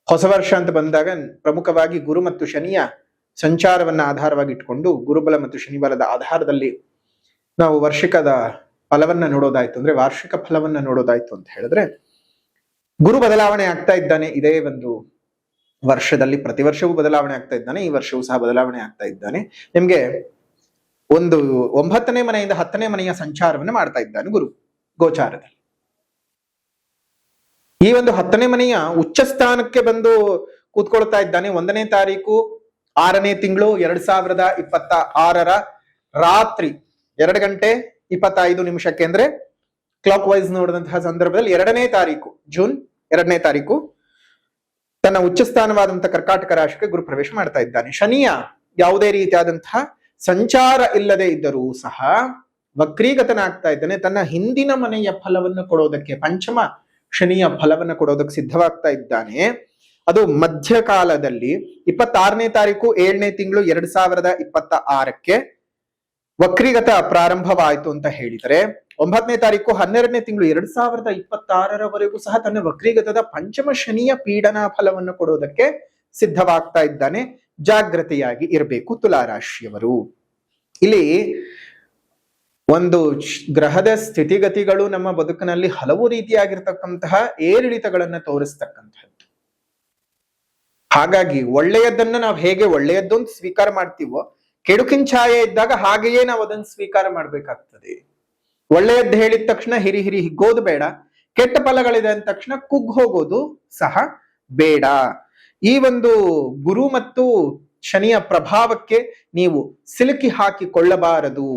ಹೊಸ ವರ್ಷ ಅಂತ ಬಂದಾಗ ಪ್ರಮುಖವಾಗಿ ಗುರು ಮತ್ತು ಶನಿಯ ಸಂಚಾರವನ್ನ ಆಧಾರವಾಗಿ ಇಟ್ಕೊಂಡು, ಗುರುಬಲ ಮತ್ತು ಶನಿಬಲದ ಆಧಾರದಲ್ಲಿ ನಾವು ವರ್ಷಿಕದ ಫಲವನ್ನ ನೋಡೋದಾಯ್ತು ಅಂದ್ರೆ, ವಾರ್ಷಿಕ ಫಲವನ್ನ ನೋಡೋದಾಯ್ತು ಅಂತ ಹೇಳಿದ್ರೆ, ಗುರು ಬದಲಾವಣೆ ಆಗ್ತಾ ಇದ್ದಾನೆ. ಇದೇ ಒಂದು ವರ್ಷದಲ್ಲಿ ಪ್ರತಿ ವರ್ಷವೂ ಬದಲಾವಣೆ ಆಗ್ತಾ ಇದ್ದಾನೆ. ಈ ವರ್ಷವೂ ಸಹ ಬದಲಾವಣೆ ಆಗ್ತಾ ಇದ್ದಾನೆ. ನಿಮ್ಗೆ ಒಂದು 9ನೇ ಮನೆಯಿಂದ 10ನೇ ಮನೆಯ ಸಂಚಾರವನ್ನು ಮಾಡ್ತಾ ಇದ್ದಾನೆ ಗುರು ಗೋಚಾರದಲ್ಲಿ. ಈ ಒಂದು 10ನೇ ಮನೆಯ ಉಚ್ಚ ಸ್ಥಾನಕ್ಕೆ ಬಂದು ಕೂತ್ಕೊಳ್ತಾ ಇದ್ದಾನೆ. 1ನೇ ತಾರೀಕು 6ನೇ ತಿಂಗಳು 2026 ರಾತ್ರಿ 2:25 ಅಂದ್ರೆ ಕ್ಲಾಕ್ ವೈಸ್ ನೋಡಿದಂತಹ ಸಂದರ್ಭದಲ್ಲಿ 2ನೇ ತಾರೀಕು ಜೂನ್ 2ನೇ ತಾರೀಕು ತನ್ನ ಉಚ್ಚ ಸ್ಥಾನವಾದಂತಹ ಕರ್ಕಾಟಕ ರಾಶಿಗೆ ಗುರು ಪ್ರವೇಶ ಮಾಡ್ತಾ ಇದ್ದಾನೆ. ಶನಿಯ ಯಾವುದೇ ರೀತಿಯಾದಂತಹ ಸಂಚಾರ ಇಲ್ಲದೆ ಇದ್ದರೂ ಸಹ ವಕ್ರೀಗತನ ಆಗ್ತಾ ಇದ್ದಾನೆ. ತನ್ನ ಹಿಂದಿನ ಮನೆಯ ಫಲವನ್ನು ಕೊಡೋದಕ್ಕೆ, ಪಂಚಮ ಶನಿಯ ಫಲವನ್ನು ಕೊಡೋದಕ್ಕೆ ಸಿದ್ಧವಾಗ್ತಾ ಇದ್ದಾನೆ. ಅದು ಮಧ್ಯಕಾಲದಲ್ಲಿ 26ನೇ ತಾರೀಕು 7ನೇ ತಿಂಗಳು 2026 ವಕ್ರೀಗತ ಪ್ರಾರಂಭವಾಯಿತು ಅಂತ ಹೇಳಿದರೆ, 9ನೇ ತಾರೀಕು 12ನೇ ತಿಂಗಳು 2026ರವರೆಗೂ ಸಹ ತನ್ನ ವಕ್ರೀಗತದ ಪಂಚಮ ಶನಿಯ ಪೀಡನ ಫಲವನ್ನು ಕೊಡೋದಕ್ಕೆ ಸಿದ್ಧವಾಗ್ತಾ ಇದ್ದಾನೆ. ಜಾಗೃತಿಯಾಗಿ ಇರಬೇಕು ತುಲಾರಾಶಿಯವರು. ಇಲ್ಲಿ ಒಂದು ಗ್ರಹದ ಸ್ಥಿತಿಗತಿಗಳು ನಮ್ಮ ಬದುಕಿನಲ್ಲಿ ಹಲವು ರೀತಿಯಾಗಿರ್ತಕ್ಕಂತಹ ಏರಿಳಿತಗಳನ್ನ ತೋರಿಸ್ತಕ್ಕಂಥದ್ದು. ಹಾಗಾಗಿ ಒಳ್ಳೆಯದನ್ನ ನಾವು ಹೇಗೆ ಒಳ್ಳೆಯದ್ದು ಅಂತ ಸ್ವೀಕಾರ ಮಾಡ್ತೀವೋ, ಕೆಡುಕಿನ ಛಾಯೆ ಇದ್ದಾಗ ಹಾಗೆಯೇ ನಾವು ಅದನ್ನು ಸ್ವೀಕಾರ ಮಾಡ್ಬೇಕಾಗ್ತದೆ. ಒಳ್ಳೆಯದ್ದು ಹೇಳಿದ ತಕ್ಷಣ ಹಿರಿ ಹಿಗ್ಗೋದು ಬೇಡ, ಕೆಟ್ಟ ಫಲಗಳಿದೆ ಅಂದ ತಕ್ಷಣ ಕುಗ್ಗ್ ಹೋಗೋದು ಸಹ ಬೇಡ. ಈ ಒಂದು ಗುರು ಮತ್ತು ಶನಿಯ ಪ್ರಭಾವಕ್ಕೆ ನೀವು ಸಿಲುಕಿ ಹಾಕಿಕೊಳ್ಳಬಾರದು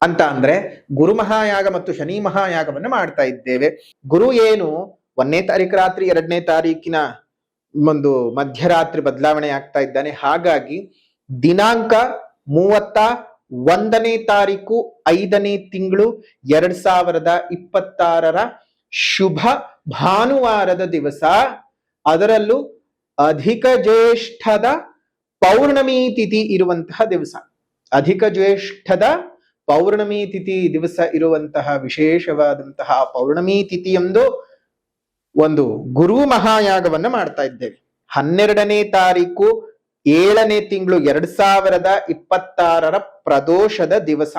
ಅಂತ ಅಂದ್ರೆ ಗುರು ಮಹಾಯಾಗ ಮತ್ತು ಶನಿ ಮಹಾಯಾಗವನ್ನು ಮಾಡ್ತಾ ಇದ್ದೇವೆ. ಗುರು ಏನು 1ನೇ ತಾರೀಕು ರಾತ್ರಿ 2ನೇ ತಾರೀಕಿನ ಒಂದು ಮಧ್ಯರಾತ್ರಿ ಬದಲಾವಣೆ ಆಗ್ತಾ ಇದ್ದಾನೆ. ಹಾಗಾಗಿ ದಿನಾಂಕ 31ನೇ ತಾರೀಕು 5ನೇ ತಿಂಗಳು 2026 ಶುಭ ಭಾನುವಾರದ ದಿವಸ, ಅದರಲ್ಲೂ ಅಧಿಕ ಜ್ಯೇಷ್ಠದ ಪೌರ್ಣಮಿ ತಿಥಿ ಇರುವಂತಹ ದಿವಸ, ಅಧಿಕ ಜ್ಯೇಷ್ಠದ ಪೌರ್ಣಮಿ ತಿಥಿ ದಿವಸ ಇರುವಂತಹ ವಿಶೇಷವಾದಂತಹ ಪೌರ್ಣಮಿ ತಿಥಿಯಂದು ಒಂದು ಗುರು ಮಹಾಯಾಗವನ್ನ ಮಾಡ್ತಾ ಇದ್ದೇವೆ. 12ನೇ ತಾರೀಕು 7ನೇ ತಿಂಗಳು 2026 ಪ್ರದೋಷದ ದಿವಸ,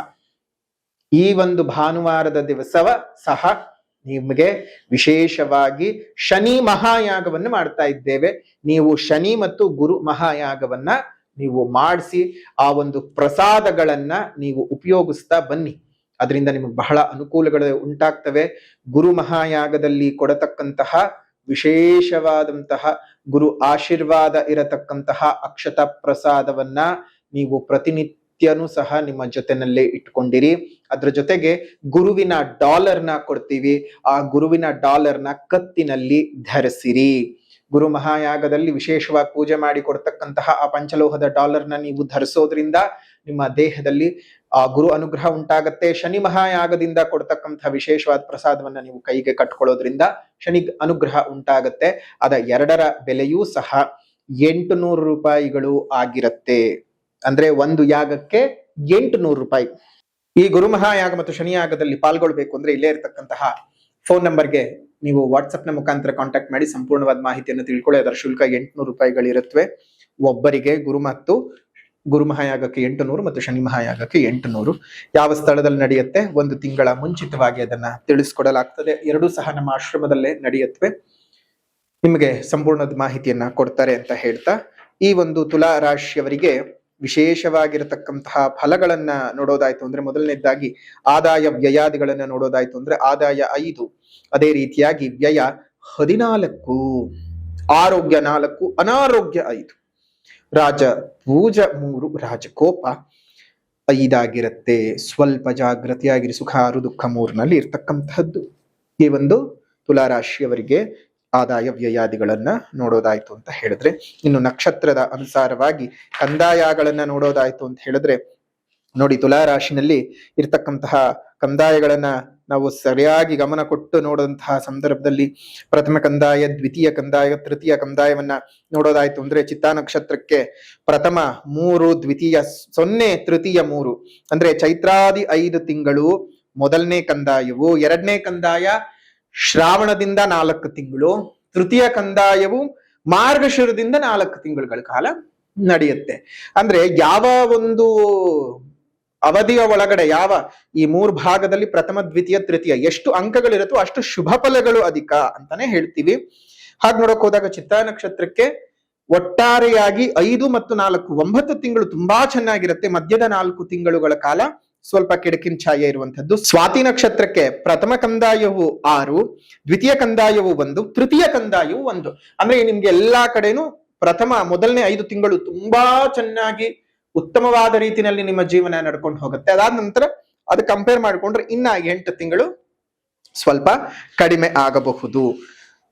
ಈ ಒಂದು ಭಾನುವಾರದ ದಿವಸವ ಸಹ ನಿಮಗೆ ವಿಶೇಷವಾಗಿ ಶನಿ ಮಹಾಯಾಗವನ್ನು ಮಾಡ್ತಾ ಇದ್ದೇವೆ. ನೀವು ಶನಿ ಮತ್ತು ಗುರು ಮಹಾಯಾಗವನ್ನ ನೀವು ಮಾಡಿಸಿ ಆ ಒಂದು ಪ್ರಸಾದಗಳನ್ನ ನೀವು ಉಪಯೋಗಿಸ್ತಾ ಬನ್ನಿ. ಅದರಿಂದ ನಿಮಗೆ ಬಹಳ ಅನುಕೂಲಗಳು ಉಂಟಾಗ್ತವೆ. ಗುರು ಮಹಾಯಾಗದಲ್ಲಿ ಕೊಡತಕ್ಕಂತಹ ವಿಶೇಷವಾದಂತಹ ಗುರು ಆಶೀರ್ವಾದ ಇರತಕ್ಕಂತಹ ಅಕ್ಷತ ಪ್ರಸಾದವನ್ನ ನೀವು ಪ್ರತಿನಿತ್ಯನೂ ಸಹ ನಿಮ್ಮ ಜೊತೆನಲ್ಲೇ ಇಟ್ಕೊಂಡಿರಿ. ಅದ್ರ ಜೊತೆಗೆ ಗುರುವಿನ ಡಾಲರ್ನ ಕೊಡ್ತೀವಿ, ಆ ಗುರುವಿನ ಡಾಲರ್ನ ಕತ್ತಿನಲ್ಲಿ ಧರಿಸಿರಿ. ಗುರು ಮಹಾಯಾಗದಲ್ಲಿ ವಿಶೇಷವಾಗಿ ಪೂಜೆ ಮಾಡಿ ಕೊಡ್ತಕ್ಕಂತಹ ಆ ಪಂಚಲೋಹದ ಡಾಲರ್ನ ನೀವು ಧರಿಸೋದ್ರಿಂದ ನಿಮ್ಮ ದೇಹದಲ್ಲಿ ಆ ಗುರು ಅನುಗ್ರಹ ಉಂಟಾಗತ್ತೆ. ಶನಿ ಮಹಾಯಾಗದಿಂದ ಕೊಡ್ತಕ್ಕಂತಹ ವಿಶೇಷವಾದ ಪ್ರಸಾದವನ್ನ ನೀವು ಕೈಗೆ ಕಟ್ಕೊಳ್ಳೋದ್ರಿಂದ ಶನಿ ಅನುಗ್ರಹ ಉಂಟಾಗತ್ತೆ. ಅದ ಎರಡರ ಬೆಲೆಯೂ ಸಹ 800 ರೂಪಾಯಿಗಳು ಆಗಿರತ್ತೆ. ಅಂದ್ರೆ ಒಂದು ಯಾಗಕ್ಕೆ 800 ರೂಪಾಯಿ. ಈ ಗುರು ಮಹಾಯಾಗ ಮತ್ತು ಶನಿ ಯಾಗದಲ್ಲಿ ಪಾಲ್ಗೊಳ್ಬೇಕು ಅಂದ್ರೆ ಇಲ್ಲೇ ಇರತಕ್ಕಂತಹ ಫೋನ್ ನಂಬರ್ಗೆ ನೀವು ವಾಟ್ಸಪ್ ನ ಮುಖಾಂತರ ಕಾಂಟ್ಯಾಕ್ಟ್ ಮಾಡಿ ಸಂಪೂರ್ಣವಾದ ಮಾಹಿತಿಯನ್ನು ತಿಳ್ಕೊಳ್ಳಿ. ಅದರ ಶುಲ್ಕ 800 ರೂಪಾಯಿಗಳಿರುತ್ತವೆ ಒಬ್ಬರಿಗೆ. ಗುರು ಮಹಾಯಾಗಕ್ಕೆ 800 ಮತ್ತು ಶನಿ ಮಹಾಯಾಗಕ್ಕೆ 800. ಯಾವ ಸ್ಥಳದಲ್ಲಿ ನಡೆಯುತ್ತೆ, 1 ತಿಂಗಳ ಮುಂಚಿತವಾಗಿ ಅದನ್ನ ತಿಳಿಸ್ಕೊಡಲಾಗ್ತದೆ. ಎರಡೂ ಸಹ ನಮ್ಮ ಆಶ್ರಮದಲ್ಲೇ ನಡೆಯುತ್ತವೆ. ನಿಮಗೆ ಸಂಪೂರ್ಣದ ಮಾಹಿತಿಯನ್ನ ಕೊಡ್ತಾರೆ ಅಂತ ಹೇಳ್ತಾ, ಈ ಒಂದು ತುಲಾ ರಾಶಿಯವರಿಗೆ ವಿಶೇಷವಾಗಿರತಕ್ಕಂತಹ ಫಲಗಳನ್ನ ನೋಡೋದಾಯ್ತು ಅಂದ್ರೆ, ಮೊದಲನೇದಾಗಿ ಆದಾಯ ವ್ಯಯಾದಿಗಳನ್ನ ನೋಡೋದಾಯ್ತು ಅಂದ್ರೆ ಆದಾಯ 5, ಅದೇ ರೀತಿಯಾಗಿ ವ್ಯಯ 14, ಆರೋಗ್ಯ 4, ಅನಾರೋಗ್ಯ 5, ರಾಜ ಪೂಜ 3, ರಾಜಕೋಪ 5 ಆಗಿರುತ್ತೆ. ಸ್ವಲ್ಪ ಜಾಗೃತಿಯಾಗಿರಿ. ಸುಖ 6, ದುಃಖ 3ನಲ್ಲಿ ಇರ್ತಕ್ಕಂತಹದ್ದು ಈ ಒಂದು ತುಲಾರಾಶಿಯವರಿಗೆ ಆದಾಯ ವ್ಯಯಾದಿಗಳನ್ನ ನೋಡೋದಾಯ್ತು ಅಂತ ಹೇಳಿದ್ರೆ, ಇನ್ನು ನಕ್ಷತ್ರದ ಅನುಸಾರವಾಗಿ ಕಂದಾಯಗಳನ್ನ ನೋಡೋದಾಯ್ತು ಅಂತ ಹೇಳಿದ್ರೆ, ನೋಡಿ ತುಲಾರಾಶಿನಲ್ಲಿ ಇರ್ತಕ್ಕಂತಹ ಕಂದಾಯಗಳನ್ನ ನಾವು ಸರಿಯಾಗಿ ಗಮನ ಕೊಟ್ಟು ನೋಡುವಂತಹ ಸಂದರ್ಭದಲ್ಲಿ ಪ್ರಥಮ ಕಂದಾಯ, ದ್ವಿತೀಯ ಕಂದಾಯ, ತೃತೀಯ ಕಂದಾಯವನ್ನ ನೋಡೋದಾಯ್ತು ಅಂದ್ರೆ, ಚಿತ್ತಾ ನಕ್ಷತ್ರಕ್ಕೆ ಪ್ರಥಮ 3, ದ್ವಿತೀಯ 0, ತೃತೀಯ 3 ಅಂದ್ರೆ ಚೈತ್ರಾದಿ 5 ತಿಂಗಳು ಮೊದಲನೇ ಕಂದಾಯವು, ಎರಡನೇ ಕಂದಾಯ ಶ್ರಾವಣದಿಂದ 4 ತಿಂಗಳು, ತೃತೀಯ ಕಂದಾಯವು ಮಾರ್ಗಶಿರದಿಂದ 4 ತಿಂಗಳುಗಳ ಕಾಲ ನಡೆಯುತ್ತೆ. ಅಂದ್ರೆ ಯಾವ ಒಂದು ಅವಧಿಯ ಒಳಗಡೆ ಯಾವ ಈ 3 ಭಾಗದಲ್ಲಿ ಪ್ರಥಮ, ದ್ವಿತೀಯ, ತೃತೀಯ ಎಷ್ಟು ಅಂಕಗಳಿರುತ್ತೋ ಅಷ್ಟು ಶುಭ ಫಲಗಳು ಅಧಿಕ ಅಂತಾನೆ ಹೇಳ್ತೀವಿ. ಹಾಗೆ ನೋಡಕ್ ಹೋದಾಗ ಚಿತ್ತಾ ನಕ್ಷತ್ರಕ್ಕೆ ಒಟ್ಟಾರೆಯಾಗಿ 5 ಮತ್ತು 4 9 ತಿಂಗಳು ತುಂಬಾ ಚೆನ್ನಾಗಿರುತ್ತೆ. ಮಧ್ಯದ 4 ತಿಂಗಳುಗಳ ಕಾಲ ಸ್ವಲ್ಪ ಕೆಡಕಿನ ಛಾಯೆ ಇರುವಂತದ್ದು. ಸ್ವಾತಿ ನಕ್ಷತ್ರಕ್ಕೆ ಪ್ರಥಮ ಕಂದಾಯವು 6, ದ್ವಿತೀಯ ಕಂದಾಯವು 1, ತೃತೀಯ ಕಂದಾಯವು 1. ಅಂದ್ರೆ ನಿಮ್ಗೆ ಎಲ್ಲಾ ಕಡೆನೂ ಮೊದಲನೇ 5 ತಿಂಗಳು ತುಂಬಾ ಚೆನ್ನಾಗಿ ಉತ್ತಮವಾದ ರೀತಿಯಲ್ಲಿ ನಿಮ್ಮ ಜೀವನ ನಡ್ಕೊಂಡು ಹೋಗುತ್ತೆ. ಅದಾದ ನಂತರ ಅದು ಕಂಪೇರ್ ಮಾಡಿಕೊಂಡ್ರೆ ಇನ್ನ 8 ತಿಂಗಳು ಸ್ವಲ್ಪ ಕಡಿಮೆ ಆಗಬಹುದು.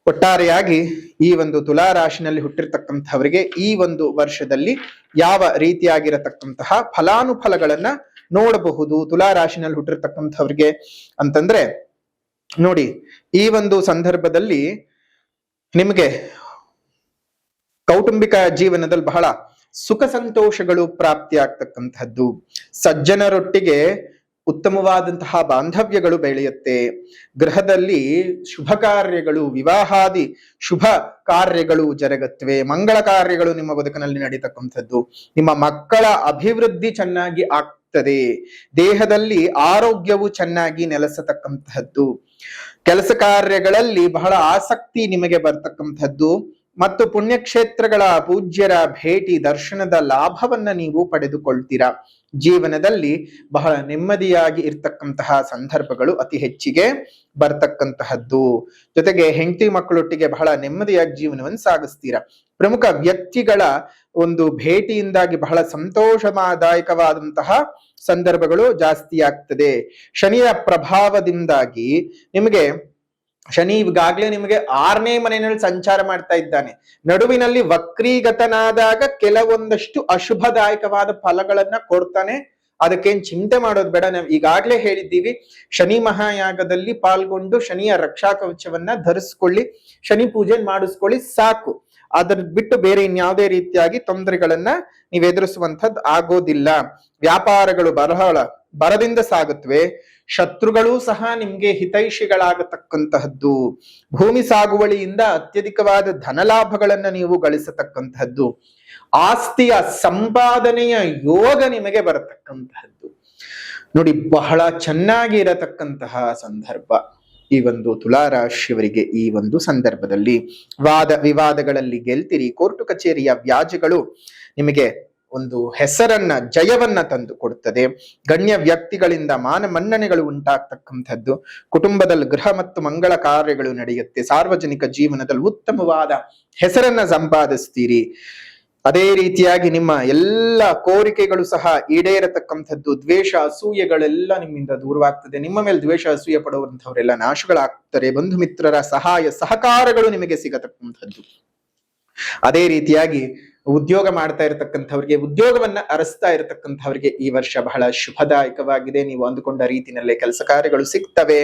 ಒಟ್ಟಾರೆಯಾಗಿ ಈ ಒಂದು ತುಲಾ ರಾಶಿನಲ್ಲಿ ಹುಟ್ಟಿರ್ತಕ್ಕಂಥವರಿಗೆ ಈ ಒಂದು ವರ್ಷದಲ್ಲಿ ಯಾವ ರೀತಿಯಾಗಿರತಕ್ಕಂತಹ ಫಲಾನುಫಲಗಳನ್ನ ನೋಡಬಹುದು ತುಲಾ ರಾಶಿನಲ್ಲಿ ಹುಟ್ಟಿರ್ತಕ್ಕಂಥವ್ರಿಗೆ ಅಂತಂದ್ರೆ, ನೋಡಿ ಈ ಒಂದು ಸಂದರ್ಭದಲ್ಲಿ ನಿಮಗೆ ಕೌಟುಂಬಿಕ ಜೀವನದಲ್ಲಿ ಬಹಳ ಸುಖ ಸಂತೋಷಗಳು ಪ್ರಾಪ್ತಿ ಆಗ್ತಕ್ಕಂಥದ್ದು. ಸಜ್ಜನರೊಟ್ಟಿಗೆ ಉತ್ತಮವಾದಂತಹ ಬಾಂಧವ್ಯಗಳು ಬೆಳೆಯುತ್ತೆ. ಗೃಹದಲ್ಲಿ ಶುಭ ಕಾರ್ಯಗಳು, ವಿವಾಹಾದಿ ಶುಭ ಕಾರ್ಯಗಳು ಜರುಗುತ್ತವೆ. ಮಂಗಳ ಕಾರ್ಯಗಳು ನಿಮ್ಮ ಬದುಕಿನಲ್ಲಿ ನಡೀತಕ್ಕಂಥದ್ದು. ನಿಮ್ಮ ಮಕ್ಕಳ ಅಭಿವೃದ್ಧಿ ಚೆನ್ನಾಗಿ ಆಗ್ತದೆ. ದೇಹದಲ್ಲಿ ಆರೋಗ್ಯವು ಚೆನ್ನಾಗಿ ನೆಲೆಸತಕ್ಕಂತಹದ್ದು. ಕೆಲಸ ಕಾರ್ಯಗಳಲ್ಲಿ ಬಹಳ ಆಸಕ್ತಿ ನಿಮಗೆ ಬರ್ತಕ್ಕಂಥದ್ದು ಮತ್ತು ಪುಣ್ಯಕ್ಷೇತ್ರಗಳ ಪೂಜ್ಯರ ಭೇಟಿ, ದರ್ಶನದ ಲಾಭವನ್ನ ನೀವು ಪಡೆದುಕೊಳ್ತೀರಾ. ಜೀವನದಲ್ಲಿ ಬಹಳ ನೆಮ್ಮದಿಯಾಗಿ ಇರ್ತಕ್ಕಂತಹ ಸಂದರ್ಭಗಳು ಅತಿ ಹೆಚ್ಚಿಗೆ ಬರ್ತಕ್ಕಂತಹದ್ದು. ಜೊತೆಗೆ ಹೆಂಡತಿ ಮಕ್ಕಳೊಟ್ಟಿಗೆ ಬಹಳ ನೆಮ್ಮದಿಯಾಗಿ ಜೀವನವನ್ನು ಸಾಗಿಸ್ತೀರಾ. ಪ್ರಮುಖ ವ್ಯಕ್ತಿಗಳ ಒಂದು ಭೇಟಿಯಿಂದಾಗಿ ಬಹಳ ಸಂತೋಷದಾಯಕವಾದಂತಹ ಸಂದರ್ಭಗಳು ಜಾಸ್ತಿ ಆಗ್ತದೆ. ಶನಿಯ ಪ್ರಭಾವದಿಂದಾಗಿ ನಿಮಗೆ ಶನಿ ಈಗಾಗ್ಲೇ ನಿಮಗೆ 6ನೇ ಮನೆಯಲ್ಲಿ ಸಂಚಾರ ಮಾಡ್ತಾ ಇದ್ದಾನೆ. ನಡುವಿನಲ್ಲಿ ವಕ್ರೀಗತನಾದಾಗ ಕೆಲವೊಂದಷ್ಟು ಅಶುಭದಾಯಕವಾದ ಫಲಗಳನ್ನ ಕೊಡ್ತಾನೆ. ಅದಕ್ಕೇನ್ ಚಿಂತೆ ಮಾಡೋದು ಬೇಡ. ನಾವು ಈಗಾಗ್ಲೇ ಹೇಳಿದ್ದೀವಿ, ಶನಿ ಮಹಾಯಾಗದಲ್ಲಿ ಪಾಲ್ಗೊಂಡು ಶನಿಯ ರಕ್ಷಾ ಕವಚವನ್ನ ಧರಿಸ್ಕೊಳ್ಳಿ, ಶನಿ ಪೂಜೆ ಮಾಡಿಸ್ಕೊಳ್ಳಿ, ಸಾಕು. ಅದರ ಬಿಟ್ಟು ಬೇರೆ ಇನ್ಯಾವುದೇ ರೀತಿಯಾಗಿ ತೊಂದರೆಗಳನ್ನ ನೀವು ಎದುರಿಸುವಂಥದ್ದು ಆಗೋದಿಲ್ಲ. ವ್ಯಾಪಾರಗಳು ಬರದಿಂದ ಸಾಗುತ್ತವೆ. ಶತ್ರುಗಳೂ ಸಹ ನಿಮ್ಗೆ ಹಿತೈಷಿಗಳಾಗತಕ್ಕಂತಹದ್ದು. ಭೂಮಿ ಸಾಗುವಳಿಯಿಂದ ಅತ್ಯಧಿಕವಾದ ಧನಲಾಭಗಳನ್ನ ನೀವು ಗಳಿಸತಕ್ಕಂತಹದ್ದು. ಆಸ್ತಿಯ ಸಂಪಾದನೆಯ ಯೋಗ ನಿಮಗೆ ಬರತಕ್ಕಂತಹದ್ದು. ನೋಡಿ, ಬಹಳ ಚೆನ್ನಾಗಿ ಇರತಕ್ಕಂತಹ ಸಂದರ್ಭ ಈ ಒಂದು ತುಲಾರಾಶಿಯವರಿಗೆ. ಈ ಒಂದು ಸಂದರ್ಭದಲ್ಲಿ ವಾದ ವಿವಾದಗಳಲ್ಲಿ ಗೆಲ್ತಿರಿ. ಕೋರ್ಟು ಕಚೇರಿಯ ವ್ಯಾಜ್ಯಗಳು ನಿಮಗೆ ಒಂದು ಹೆಸರನ್ನ, ಜಯವನ್ನ ತಂದು ಕೊಡುತ್ತದೆ. ಗಣ್ಯ ವ್ಯಕ್ತಿಗಳಿಂದ ಮಾನ ಮನ್ನಣೆಗಳು ಉಂಟಾಗ್ತಕ್ಕಂಥದ್ದು. ಕುಟುಂಬದಲ್ಲಿ ಗೃಹ ಮತ್ತು ಮಂಗಳ ಕಾರ್ಯಗಳು ನಡೆಯುತ್ತೆ. ಸಾರ್ವಜನಿಕ ಜೀವನದಲ್ಲಿ ಉತ್ತಮವಾದ ಹೆಸರನ್ನ ಸಂಪಾದಿಸ್ತೀರಿ. ಅದೇ ರೀತಿಯಾಗಿ ನಿಮ್ಮ ಎಲ್ಲ ಕೋರಿಕೆಗಳು ಸಹ ಈಡೇರತಕ್ಕಂಥದ್ದು. ದ್ವೇಷ ಅಸೂಯೆಗಳೆಲ್ಲ ನಿಮ್ಮಿಂದ ದೂರವಾಗ್ತದೆ. ನಿಮ್ಮ ಮೇಲೆ ದ್ವೇಷ ಅಸೂಯೆ ಪಡುವಂಥವರೆಲ್ಲ ನಾಶಗಳಾಗ್ತಾರೆ. ಬಂಧು ಮಿತ್ರರ ಸಹಾಯ ಸಹಕಾರಗಳು ನಿಮಗೆ ಸಿಗತಕ್ಕಂಥದ್ದು. ಅದೇ ರೀತಿಯಾಗಿ ಉದ್ಯೋಗ ಮಾಡ್ತಾ ಇರತಕ್ಕಂಥವ್ರಿಗೆ, ಉದ್ಯೋಗವನ್ನ ಅರಸ್ತಾ ಇರತಕ್ಕಂಥವ್ರಿಗೆ ಈ ವರ್ಷ ಬಹಳ ಶುಭದಾಯಕವಾಗಿದೆ. ನೀವು ಅಂದುಕೊಂಡ ರೀತಿಯಲ್ಲೇ ಕೆಲಸ ಕಾರ್ಯಗಳು ಸಿಗ್ತವೆ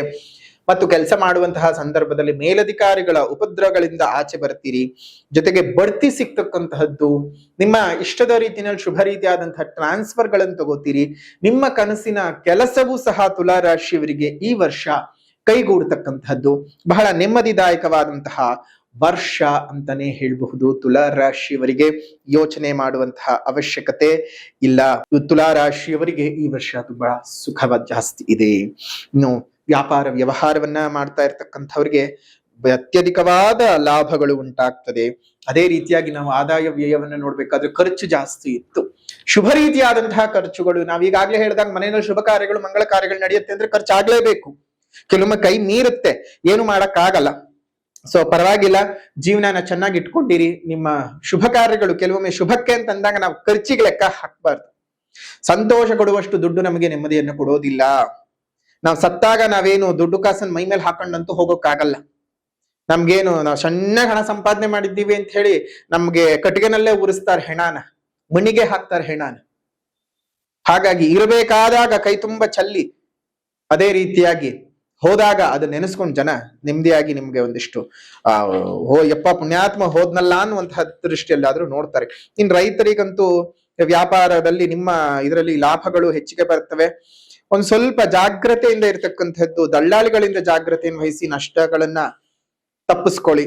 ಮತ್ತು ಕೆಲಸ ಮಾಡುವಂತಹ ಸಂದರ್ಭದಲ್ಲಿ ಮೇಲಧಿಕಾರಿಗಳ ಉಪದ್ರವಗಳಿಂದ ಆಚೆ ಬರ್ತೀರಿ. ಜೊತೆಗೆ ಬಡ್ತಿ ಸಿಗ್ತಕ್ಕಂತಹದ್ದು. ನಿಮ್ಮ ಇಷ್ಟದ ರೀತಿಯಲ್ಲಿ ಶುಭ ರೀತಿಯಾದಂತಹ ಟ್ರಾನ್ಸ್ಫರ್ ಗಳನ್ನು ತಗೋತೀರಿ. ನಿಮ್ಮ ಕನಸಿನ ಕೆಲಸವೂ ಸಹ ತುಲಾರಾಶಿಯವರಿಗೆ ಈ ವರ್ಷ ಕೈಗೂಡತಕ್ಕಂತಹದ್ದು. ಬಹಳ ನೆಮ್ಮದಿದಾಯಕವಾದಂತಹ ವರ್ಷ ಅಂತಾನೆ ಹೇಳಬಹುದು. ತುಲಾರಾಶಿಯವರಿಗೆ ಯೋಚನೆ ಮಾಡುವಂತಹ ಅವಶ್ಯಕತೆ ಇಲ್ಲ. ತುಲಾರಾಶಿಯವರಿಗೆ ಈ ವರ್ಷ ತುಂಬಾ ಸುಖವ ಜಾಸ್ತಿ ಇದೆ. ಇನ್ನು ವ್ಯಾಪಾರ ವ್ಯವಹಾರವನ್ನ ಮಾಡ್ತಾ ಇರ್ತಕ್ಕಂಥವ್ರಿಗೆ ಅತ್ಯಧಿಕವಾದ ಲಾಭಗಳು ಉಂಟಾಗ್ತದೆ. ಅದೇ ರೀತಿಯಾಗಿ ನಾವು ಆದಾಯ ವ್ಯಯವನ್ನ ನೋಡ್ಬೇಕಾದ್ರೆ ಖರ್ಚು ಜಾಸ್ತಿ ಇತ್ತು. ಶುಭ ರೀತಿಯಾದಂತಹ ಖರ್ಚುಗಳು, ನಾವೀಗಾಗ್ಲೇ ಹೇಳಿದಾಗ ಮನೆಯಲ್ಲಿ ಶುಭ ಕಾರ್ಯಗಳು, ಮಂಗಳ ಕಾರ್ಯಗಳು ನಡೆಯುತ್ತೆ ಅಂದ್ರೆ ಖರ್ಚಾಗ್ಲೇಬೇಕು. ಕೆಲವೊಮ್ಮೆ ಕೈ ಮೀರುತ್ತೆ, ಏನು ಮಾಡಕ್ಕಾಗಲ್ಲ. ಸೊ ಪರವಾಗಿಲ್ಲ, ಜೀವನನ ಚೆನ್ನಾಗಿ ಇಟ್ಕೊಂಡಿರಿ. ನಿಮ್ಮ ಶುಭ ಕಾರ್ಯಗಳು ಕೆಲವೊಮ್ಮೆ ಶುಭಕ್ಕೆ ಅಂತ ಅಂದಾಗ ನಾವು ಖರ್ಚಿಗೆ ಲೆಕ್ಕ ಹಾಕ್ಬಾರ್ದು. ಸಂತೋಷ ಕೊಡುವಷ್ಟು ದುಡ್ಡು ನಮಗೆ ನೆಮ್ಮದಿಯನ್ನು ಕೊಡೋದಿಲ್ಲ. ನಾವು ಸತ್ತಾಗ ನಾವೇನು ದುಡ್ಡು ಕಾಸನ್ ಮೈ ಮೇಲೆ ಹಾಕೊಂಡಂತೂ ಹೋಗೋಕ್ಕಾಗಲ್ಲ. ನಮ್ಗೇನು ನಾವು ಚೆನ್ನಾಗಿ ಹಣ ಸಂಪಾದನೆ ಮಾಡಿದ್ದೀವಿ ಅಂತ ಹೇಳಿ ನಮ್ಗೆ ಕಟ್ಟಿಗೆನಲ್ಲೇ ಉರಿಸ್ತಾರೆ ಹೆಣಾನ, ಮಣ್ಣಿಗೆ ಹಾಕ್ತಾರೆ ಹೆಣಾನ. ಹಾಗಾಗಿ ಇರಬೇಕಾದಾಗ ಕೈ ತುಂಬ ಚಲ್ಲಿ, ಅದೇ ರೀತಿಯಾಗಿ ಹೋದಾಗ ಅದು ನೆನೆಸ್ಕೊಂಡು ಜನ ನೆಮ್ಮದಿಯಾಗಿ ನಿಮ್ಗೆ ಒಂದಿಷ್ಟು ಯಪ್ಪ ಪುಣ್ಯಾತ್ಮ ಹೋದ್ನಲ್ಲ ಅನ್ನುವಂತಹ ದೃಷ್ಟಿಯಲ್ಲಿ ಆದ್ರೂ ನೋಡ್ತಾರೆ. ಇನ್ ರೈತರಿಗಂತೂ ವ್ಯಾಪಾರದಲ್ಲಿ ನಿಮ್ಮ ಇದರಲ್ಲಿ ಲಾಭಗಳು ಹೆಚ್ಚಿಗೆ ಬರ್ತವೆ. ಒಂದ್ ಸ್ವಲ್ಪ ಜಾಗ್ರತೆಯಿಂದ ಇರತಕ್ಕಂಥದ್ದು. ದಳ್ಳಾಳಿಗಳಿಂದ ಜಾಗ್ರತೆಯನ್ನು ವಹಿಸಿ ನಷ್ಟಗಳನ್ನ ತಪ್ಪಿಸ್ಕೊಳ್ಳಿ.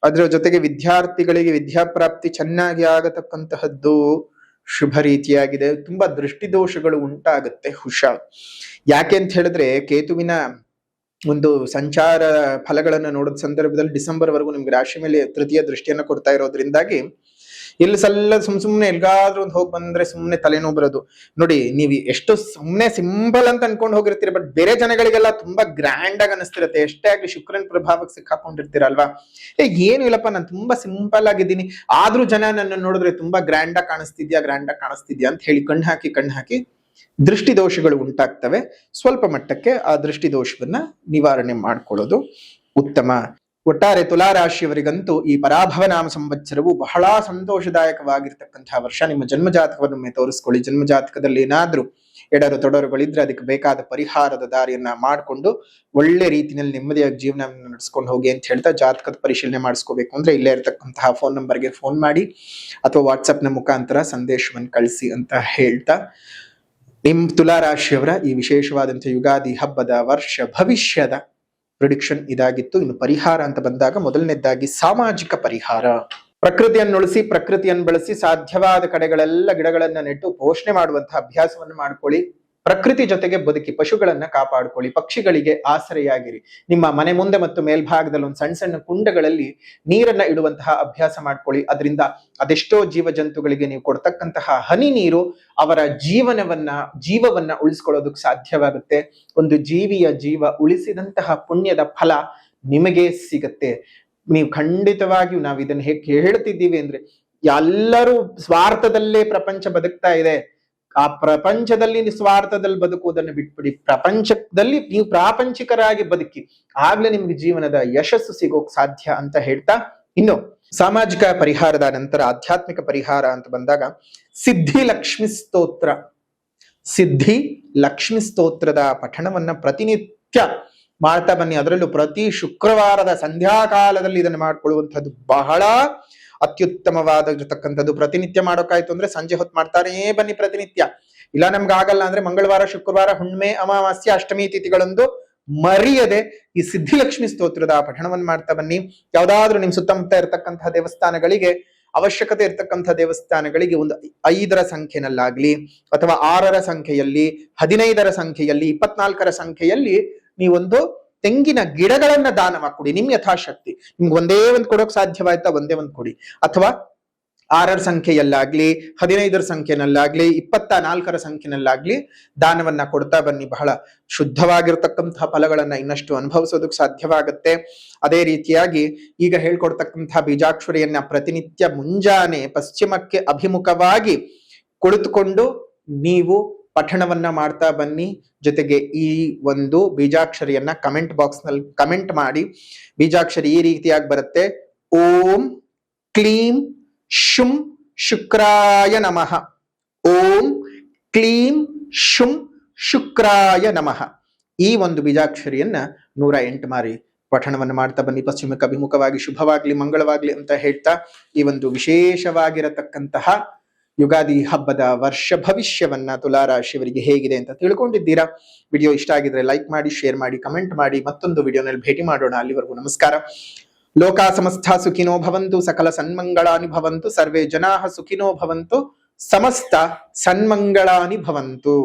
ಅದ್ರ ಜೊತೆಗೆ ವಿದ್ಯಾರ್ಥಿಗಳಿಗೆ ವಿದ್ಯಾಪ್ರಾಪ್ತಿ ಚೆನ್ನಾಗಿ ಆಗತಕ್ಕಂತಹದ್ದು ಶುಭ ರೀತಿಯಾಗಿದೆ. ತುಂಬಾ ದೃಷ್ಟಿದೋಷಗಳು ಉಂಟಾಗುತ್ತೆ, ಹುಷಾರ್. ಯಾಕೆ ಅಂತ ಹೇಳಿದ್ರೆ ಕೇತುವಿನ ಒಂದು ಸಂಚಾರ ಫಲಗಳನ್ನು ನೋಡಿದ ಸಂದರ್ಭದಲ್ಲಿ ಡಿಸೆಂಬರ್ ವರೆಗೂ ನಿಮ್ಗೆ ರಾಶಿ ಮೇಲೆ ತೃತೀಯ ದೃಷ್ಟಿಯನ್ನು ಕೊಡ್ತಾ ಇರೋದ್ರಿಂದಾಗಿ ಇಲ್ಲಿ ಸಲ್ಲ ಸುಮ್ನೆ ಎಲ್ಗಾದ್ರೂ ಒಂದು ಹೋಗಿ ಬಂದ್ರೆ ಸುಮ್ನೆ ತಲೆನೋವು ಬರೋದು. ನೋಡಿ, ನೀವು ಎಷ್ಟು ಸುಮ್ನೆ ಸಿಂಪಲ್ ಅಂತ ಅನ್ಕೊಂಡು ಹೋಗಿರ್ತೀರಿ, ಬಟ್ ಬೇರೆ ಜನಗಳಿಗೆಲ್ಲ ತುಂಬಾ ಗ್ರ್ಯಾಂಡ್ ಆಗಿ ಅನಿಸ್ತಿರತ್ತೆ. ಎಷ್ಟೇ ಆಗ್ಲಿ ಶುಕ್ರನ್ ಪ್ರಭಾವಕ್ಕೆ ಸಿಕ್ಕಾಕೊಂಡಿರ್ತೀರಲ್ವಾ, ಏನು ಇಲ್ಲಪ್ಪ ನಾನು ತುಂಬಾ ಸಿಂಪಲ್ ಆಗಿದ್ದೀನಿ, ಆದ್ರೂ ಜನ ನನ್ನ ನೋಡಿದ್ರೆ ತುಂಬಾ ಗ್ರ್ಯಾಂಡ್ ಆಗಿ ಕಾಣಿಸ್ತಿದ್ಯಾ ಅಂತ ಹೇಳಿ ಕಣ್ಣು ಹಾಕಿ ದೃಷ್ಟಿ ದೋಷಗಳು ಉಂಟಾಗ್ತವೆ. ಸ್ವಲ್ಪ ಮಟ್ಟಕ್ಕೆ ಆ ದೃಷ್ಟಿ ದೋಷವನ್ನ ನಿವಾರಣೆ ಮಾಡ್ಕೊಳ್ಳೋದು ಉತ್ತಮ. ಒಟ್ಟಾರೆ ತುಲಾರಾಶಿಯವರಿಗಂತೂ ಈ ಪರಾಭವ ನಾಮ ಸಂವತ್ಸರವು ಬಹಳ ಸಂತೋಷದಾಯಕವಾಗಿರ್ತಕ್ಕಂತಹ ವರ್ಷ. ನಿಮ್ಮ ಜನ್ಮ ಜಾತಕವನ್ನು ತೋರಿಸ್ಕೊಳ್ಳಿ. ಜನ್ಮ ಜಾತಕದಲ್ಲಿ ಏನಾದ್ರೂ ಎಡರು ತೊಡರುಗಳಿದ್ರೆ ಅದಕ್ಕೆ ಬೇಕಾದ ಪರಿಹಾರದ ದಾರಿಯನ್ನ ಮಾಡಿಕೊಂಡು ಒಳ್ಳೆ ರೀತಿಯಲ್ಲಿ ನೆಮ್ಮದಿಯಾಗಿ ಜೀವನ ನಡೆಸ್ಕೊಂಡು ಹೋಗಿ ಅಂತ ಹೇಳ್ತಾ, ಜಾತಕದ ಪರಿಶೀಲನೆ ಮಾಡಿಸ್ಕೋಬೇಕು ಅಂದ್ರೆ ಇಲ್ಲೇ ಇರತಕ್ಕಂತಹ ಫೋನ್ ನಂಬರ್ಗೆ ಫೋನ್ ಮಾಡಿ ಅಥವಾ ವಾಟ್ಸಪ್ನ ಮುಖಾಂತರ ಸಂದೇಶವನ್ನು ಕಳಿಸಿ ಅಂತ ಹೇಳ್ತಾ ನಿಮ್ ತುಲಾ ರಾಶಿಯವರ ಈ ವಿಶೇಷವಾದಂಥ ಯುಗಾದಿ ಹಬ್ಬದ ವರ್ಷ ಭವಿಷ್ಯದ ಪ್ರಿಡಿಕ್ಷನ್ ಇದಾಗಿತ್ತು. ಇನ್ನು ಪರಿಹಾರ ಅಂತ ಬಂದಾಗ ಮೊದಲನೇದಾಗಿ ಸಾಮಾಜಿಕ ಪರಿಹಾರ. ಪ್ರಕೃತಿಯನ್ನು ಉಳಿಸಿ, ಪ್ರಕೃತಿಯನ್ನು ಬೆಳೆಸಿ, ಸಾಧ್ಯವಾದ ಕಡೆಗಳೆಲ್ಲ ಗಿಡಗಳನ್ನ ನೆಟ್ಟು ಪೋಷಣೆ ಮಾಡುವಂತಹ ಅಭ್ಯಾಸವನ್ನು ಮಾಡ್ಕೊಳ್ಳಿ. ಪ್ರಕೃತಿ ಜೊತೆಗೆ ಬದುಕಿ, ಪಶುಗಳನ್ನ ಕಾಪಾಡ್ಕೊಳ್ಳಿ, ಪಕ್ಷಿಗಳಿಗೆ ಆಸರೆಯಾಗಿರಿ. ನಿಮ್ಮ ಮನೆ ಮುಂದೆ ಮತ್ತು ಮೇಲ್ಭಾಗದಲ್ಲಿ ಒಂದು ಸಣ್ಣ ಸಣ್ಣ ಕುಂಡಗಳಲ್ಲಿ ನೀರನ್ನ ಇಡುವಂತಹ ಅಭ್ಯಾಸ ಮಾಡ್ಕೊಳ್ಳಿ. ಅದರಿಂದ ಅದೆಷ್ಟೋ ಜೀವ ಜಂತುಗಳಿಗೆ ನೀವು ಕೊಡ್ತಕ್ಕಂತಹ ಹನಿ ನೀರು ಅವರ ಜೀವವನ್ನ ಉಳಿಸ್ಕೊಳ್ಳೋದಕ್ಕೆ ಸಾಧ್ಯವಾಗುತ್ತೆ. ಒಂದು ಜೀವಿಯ ಜೀವ ಉಳಿಸಿದಂತಹ ಪುಣ್ಯದ ಫಲ ನಿಮಗೆ ಸಿಗತ್ತೆ. ನೀವು ಖಂಡಿತವಾಗಿಯೂ ನಾವು ಇದನ್ನ ಹೇಗೆ ಹೇಳ್ತಿದ್ದೀವಿ ಅಂದ್ರೆ, ಎಲ್ಲರೂ ಸ್ವಾರ್ಥದಲ್ಲೇ ಪ್ರಪಂಚ ಬದುಕ್ತಾ ಇದೆ. ಆ ಪ್ರಪಂಚದಲ್ಲಿ ಸ್ವಾರ್ಥದಲ್ಲಿ ಬದುಕುವುದನ್ನು ಬಿಟ್ಬಿಡಿ, ಪ್ರಪಂಚದಲ್ಲಿ ನೀವು ಪ್ರಾಪಂಚಿಕರಾಗಿ ಬದುಕಿ, ಆಗ್ಲೇ ನಿಮ್ಗೆ ಜೀವನದ ಯಶಸ್ಸು ಸಿಗೋಕ್ ಸಾಧ್ಯ ಅಂತ ಹೇಳ್ತಾ, ಇನ್ನು ಸಾಮಾಜಿಕ ಪರಿಹಾರದ ನಂತರ ಆಧ್ಯಾತ್ಮಿಕ ಪರಿಹಾರ ಅಂತ ಬಂದಾಗ ಸಿದ್ಧಿ ಲಕ್ಷ್ಮಿ ಸ್ತೋತ್ರ. ಸಿದ್ಧಿ ಲಕ್ಷ್ಮಿ ಸ್ತೋತ್ರದ ಪಠಣವನ್ನ ಪ್ರತಿನಿತ್ಯ ಮಾಡ್ತಾ ಬನ್ನಿ. ಅದರಲ್ಲೂ ಪ್ರತಿ ಶುಕ್ರವಾರದ ಸಂಧ್ಯಾಕಾಲದಲ್ಲಿ ಇದನ್ನು ಮಾಡ್ಕೊಳ್ಳುವಂಥದ್ದು ಬಹಳ ಅತ್ಯುತ್ತಮವಾಗಿರತಕ್ಕಂಥದ್ದು. ಪ್ರತಿನಿತ್ಯ ಮಾಡೋಕ್ಕಾಯ್ತು ಅಂದ್ರೆ ಸಂಜೆ ಹೊತ್ತು ಮಾಡ್ತಾನೇ ಬನ್ನಿ ಪ್ರತಿನಿತ್ಯ. ಇಲ್ಲ ನಮ್ಗೆ ಆಗಲ್ಲ ಅಂದ್ರೆ ಮಂಗಳವಾರ, ಶುಕ್ರವಾರ, ಹುಣ್ಣಿಮೆ, ಅಮಾವಾಸ್ಯ, ಅಷ್ಟಮಿ ತಿಥಿಗಳಂದು ಮರೆಯದೆ ಈ ಸಿದ್ಧಿಲಕ್ಷ್ಮಿ ಸ್ತೋತ್ರದ ಪಠಣವನ್ನು ಮಾಡ್ತಾ ಬನ್ನಿ. ಯಾವ್ದಾದ್ರು ನಿಮ್ ಸುತ್ತಮುತ್ತ ಇರತಕ್ಕಂತಹ ದೇವಸ್ಥಾನಗಳಿಗೆ, ಅವಶ್ಯಕತೆ ಇರತಕ್ಕಂತಹ ದೇವಸ್ಥಾನಗಳಿಗೆ ಒಂದು 5ರ ಸಂಖ್ಯೆನಲ್ಲಾಗ್ಲಿ, ಅಥವಾ 6ರ ಸಂಖ್ಯೆಯಲ್ಲಿ, 15ರ ಸಂಖ್ಯೆಯಲ್ಲಿ, 24ರ ಸಂಖ್ಯೆಯಲ್ಲಿ ನೀವೊಂದು ತೆಂಗಿನ ಗಿಡಗಳನ್ನ ದಾನ ಕೊಡಿ. ನಿಮ್ ಯಥಾಶಕ್ತಿ. ನಿಮ್ಗೆ ಒಂದೇ ಒಂದು ಕೊಡೋಕ್ ಸಾಧ್ಯವಾಯ್ತಾ ಒಂದೇ ಒಂದು ಕೊಡಿ. ಅಥವಾ 6ರ ಸಂಖ್ಯೆಯಲ್ಲಾಗ್ಲಿ, 15ರ ಸಂಖ್ಯೆನಲ್ಲಾಗ್ಲಿ, 24ರ ಸಂಖ್ಯೆನಲ್ಲಾಗ್ಲಿ ದಾನವನ್ನ ಕೊಡ್ತಾ ಬನ್ನಿ. ಬಹಳ ಶುದ್ಧವಾಗಿರ್ತಕ್ಕಂತಹ ಫಲಗಳನ್ನ ಇನ್ನಷ್ಟು ಅನುಭವಿಸೋದಕ್ಕೆ ಸಾಧ್ಯವಾಗುತ್ತೆ. ಅದೇ ರೀತಿಯಾಗಿ ಈಗ ಹೇಳ್ಕೊಡ್ತಕ್ಕಂತಹ ಬೀಜಾಕ್ಷರಿಯನ್ನ ಪ್ರತಿನಿತ್ಯ ಮುಂಜಾನೆ ಪಶ್ಚಿಮಕ್ಕೆ ಅಭಿಮುಖವಾಗಿ ಕುಳಿತುಕೊಂಡು ನೀವು ಪಠಣವನ್ನ ಮಾಡ್ತಾ ಬನ್ನಿ. ಜೊತೆಗೆ ಈ ಒಂದು ಬೀಜಾಕ್ಷರಿಯನ್ನ ಕಮೆಂಟ್ ಬಾಕ್ಸ್ ನಲ್ಲಿ ಕಮೆಂಟ್ ಮಾಡಿ. ಬೀಜಾಕ್ಷರಿ ಈ ರೀತಿಯಾಗಿ ಬರುತ್ತೆ: ಓಂ ಕ್ಲೀಂ ಶುಂ ಶುಕ್ರಾಯ ನಮಃ. ಓಂ ಕ್ಲೀಂ ಶುಂ ಶುಕ್ರಾಯ ನಮಃ. ಈ ಒಂದು ಬೀಜಾಕ್ಷರಿಯನ್ನ 108 ಮಾರಿ ಪಠಣವನ್ನು ಮಾಡ್ತಾ ಬನ್ನಿ. ಪಶ್ಚಿಮಕ್ಕೆ ಅಭಿಮುಖವಾಗಿ ಶುಭವಾಗ್ಲಿ, ಮಂಗಳವಾಗ್ಲಿ ಅಂತ ಹೇಳ್ತಾ ಈ ಒಂದು ವಿಶೇಷವಾಗಿರತಕ್ಕಂತಹ ಯುಗಾದಿ ಹಬ್ಬದ ವರ್ಷ ಭವಿಷ್ಯವನ್ನ ತುಲಾ ರಾಶಿಯವರಿಗೆ ಹೇಗಿದೆ ಅಂತ ತಿಳ್ಕೊಂಡಿದ್ದೀರಾ. ವಿಡಿಯೋ ಇಷ್ಟ ಆಗಿದ್ರೆ ಲೈಕ್ ಮಾಡಿ, ಶೇರ್ ಮಾಡಿ, ಕಮೆಂಟ್ ಮಾಡಿ. ಮತ್ತೊಂದು ವಿಡಿಯೋನಲ್ಲಿ ಭೇಟಿ ಮಾಡೋಣ. ಅಲ್ಲಿವರೆಗೂ ನಮಸ್ಕಾರ. ಲೋಕಾ ಸಮಸ್ತ ಸುಖಿನೋ ಭವಂತು, ಸಕಲ ಸನ್ಮಂಗಳಾನಿ ಭವಂತು, ಸರ್ವೇ ಜನಾಃ ಸುಖಿನೋ ಭವಂತು, ಸಮಸ್ತ ಸನ್ಮಂಗಳಾನಿ ಭವಂತು.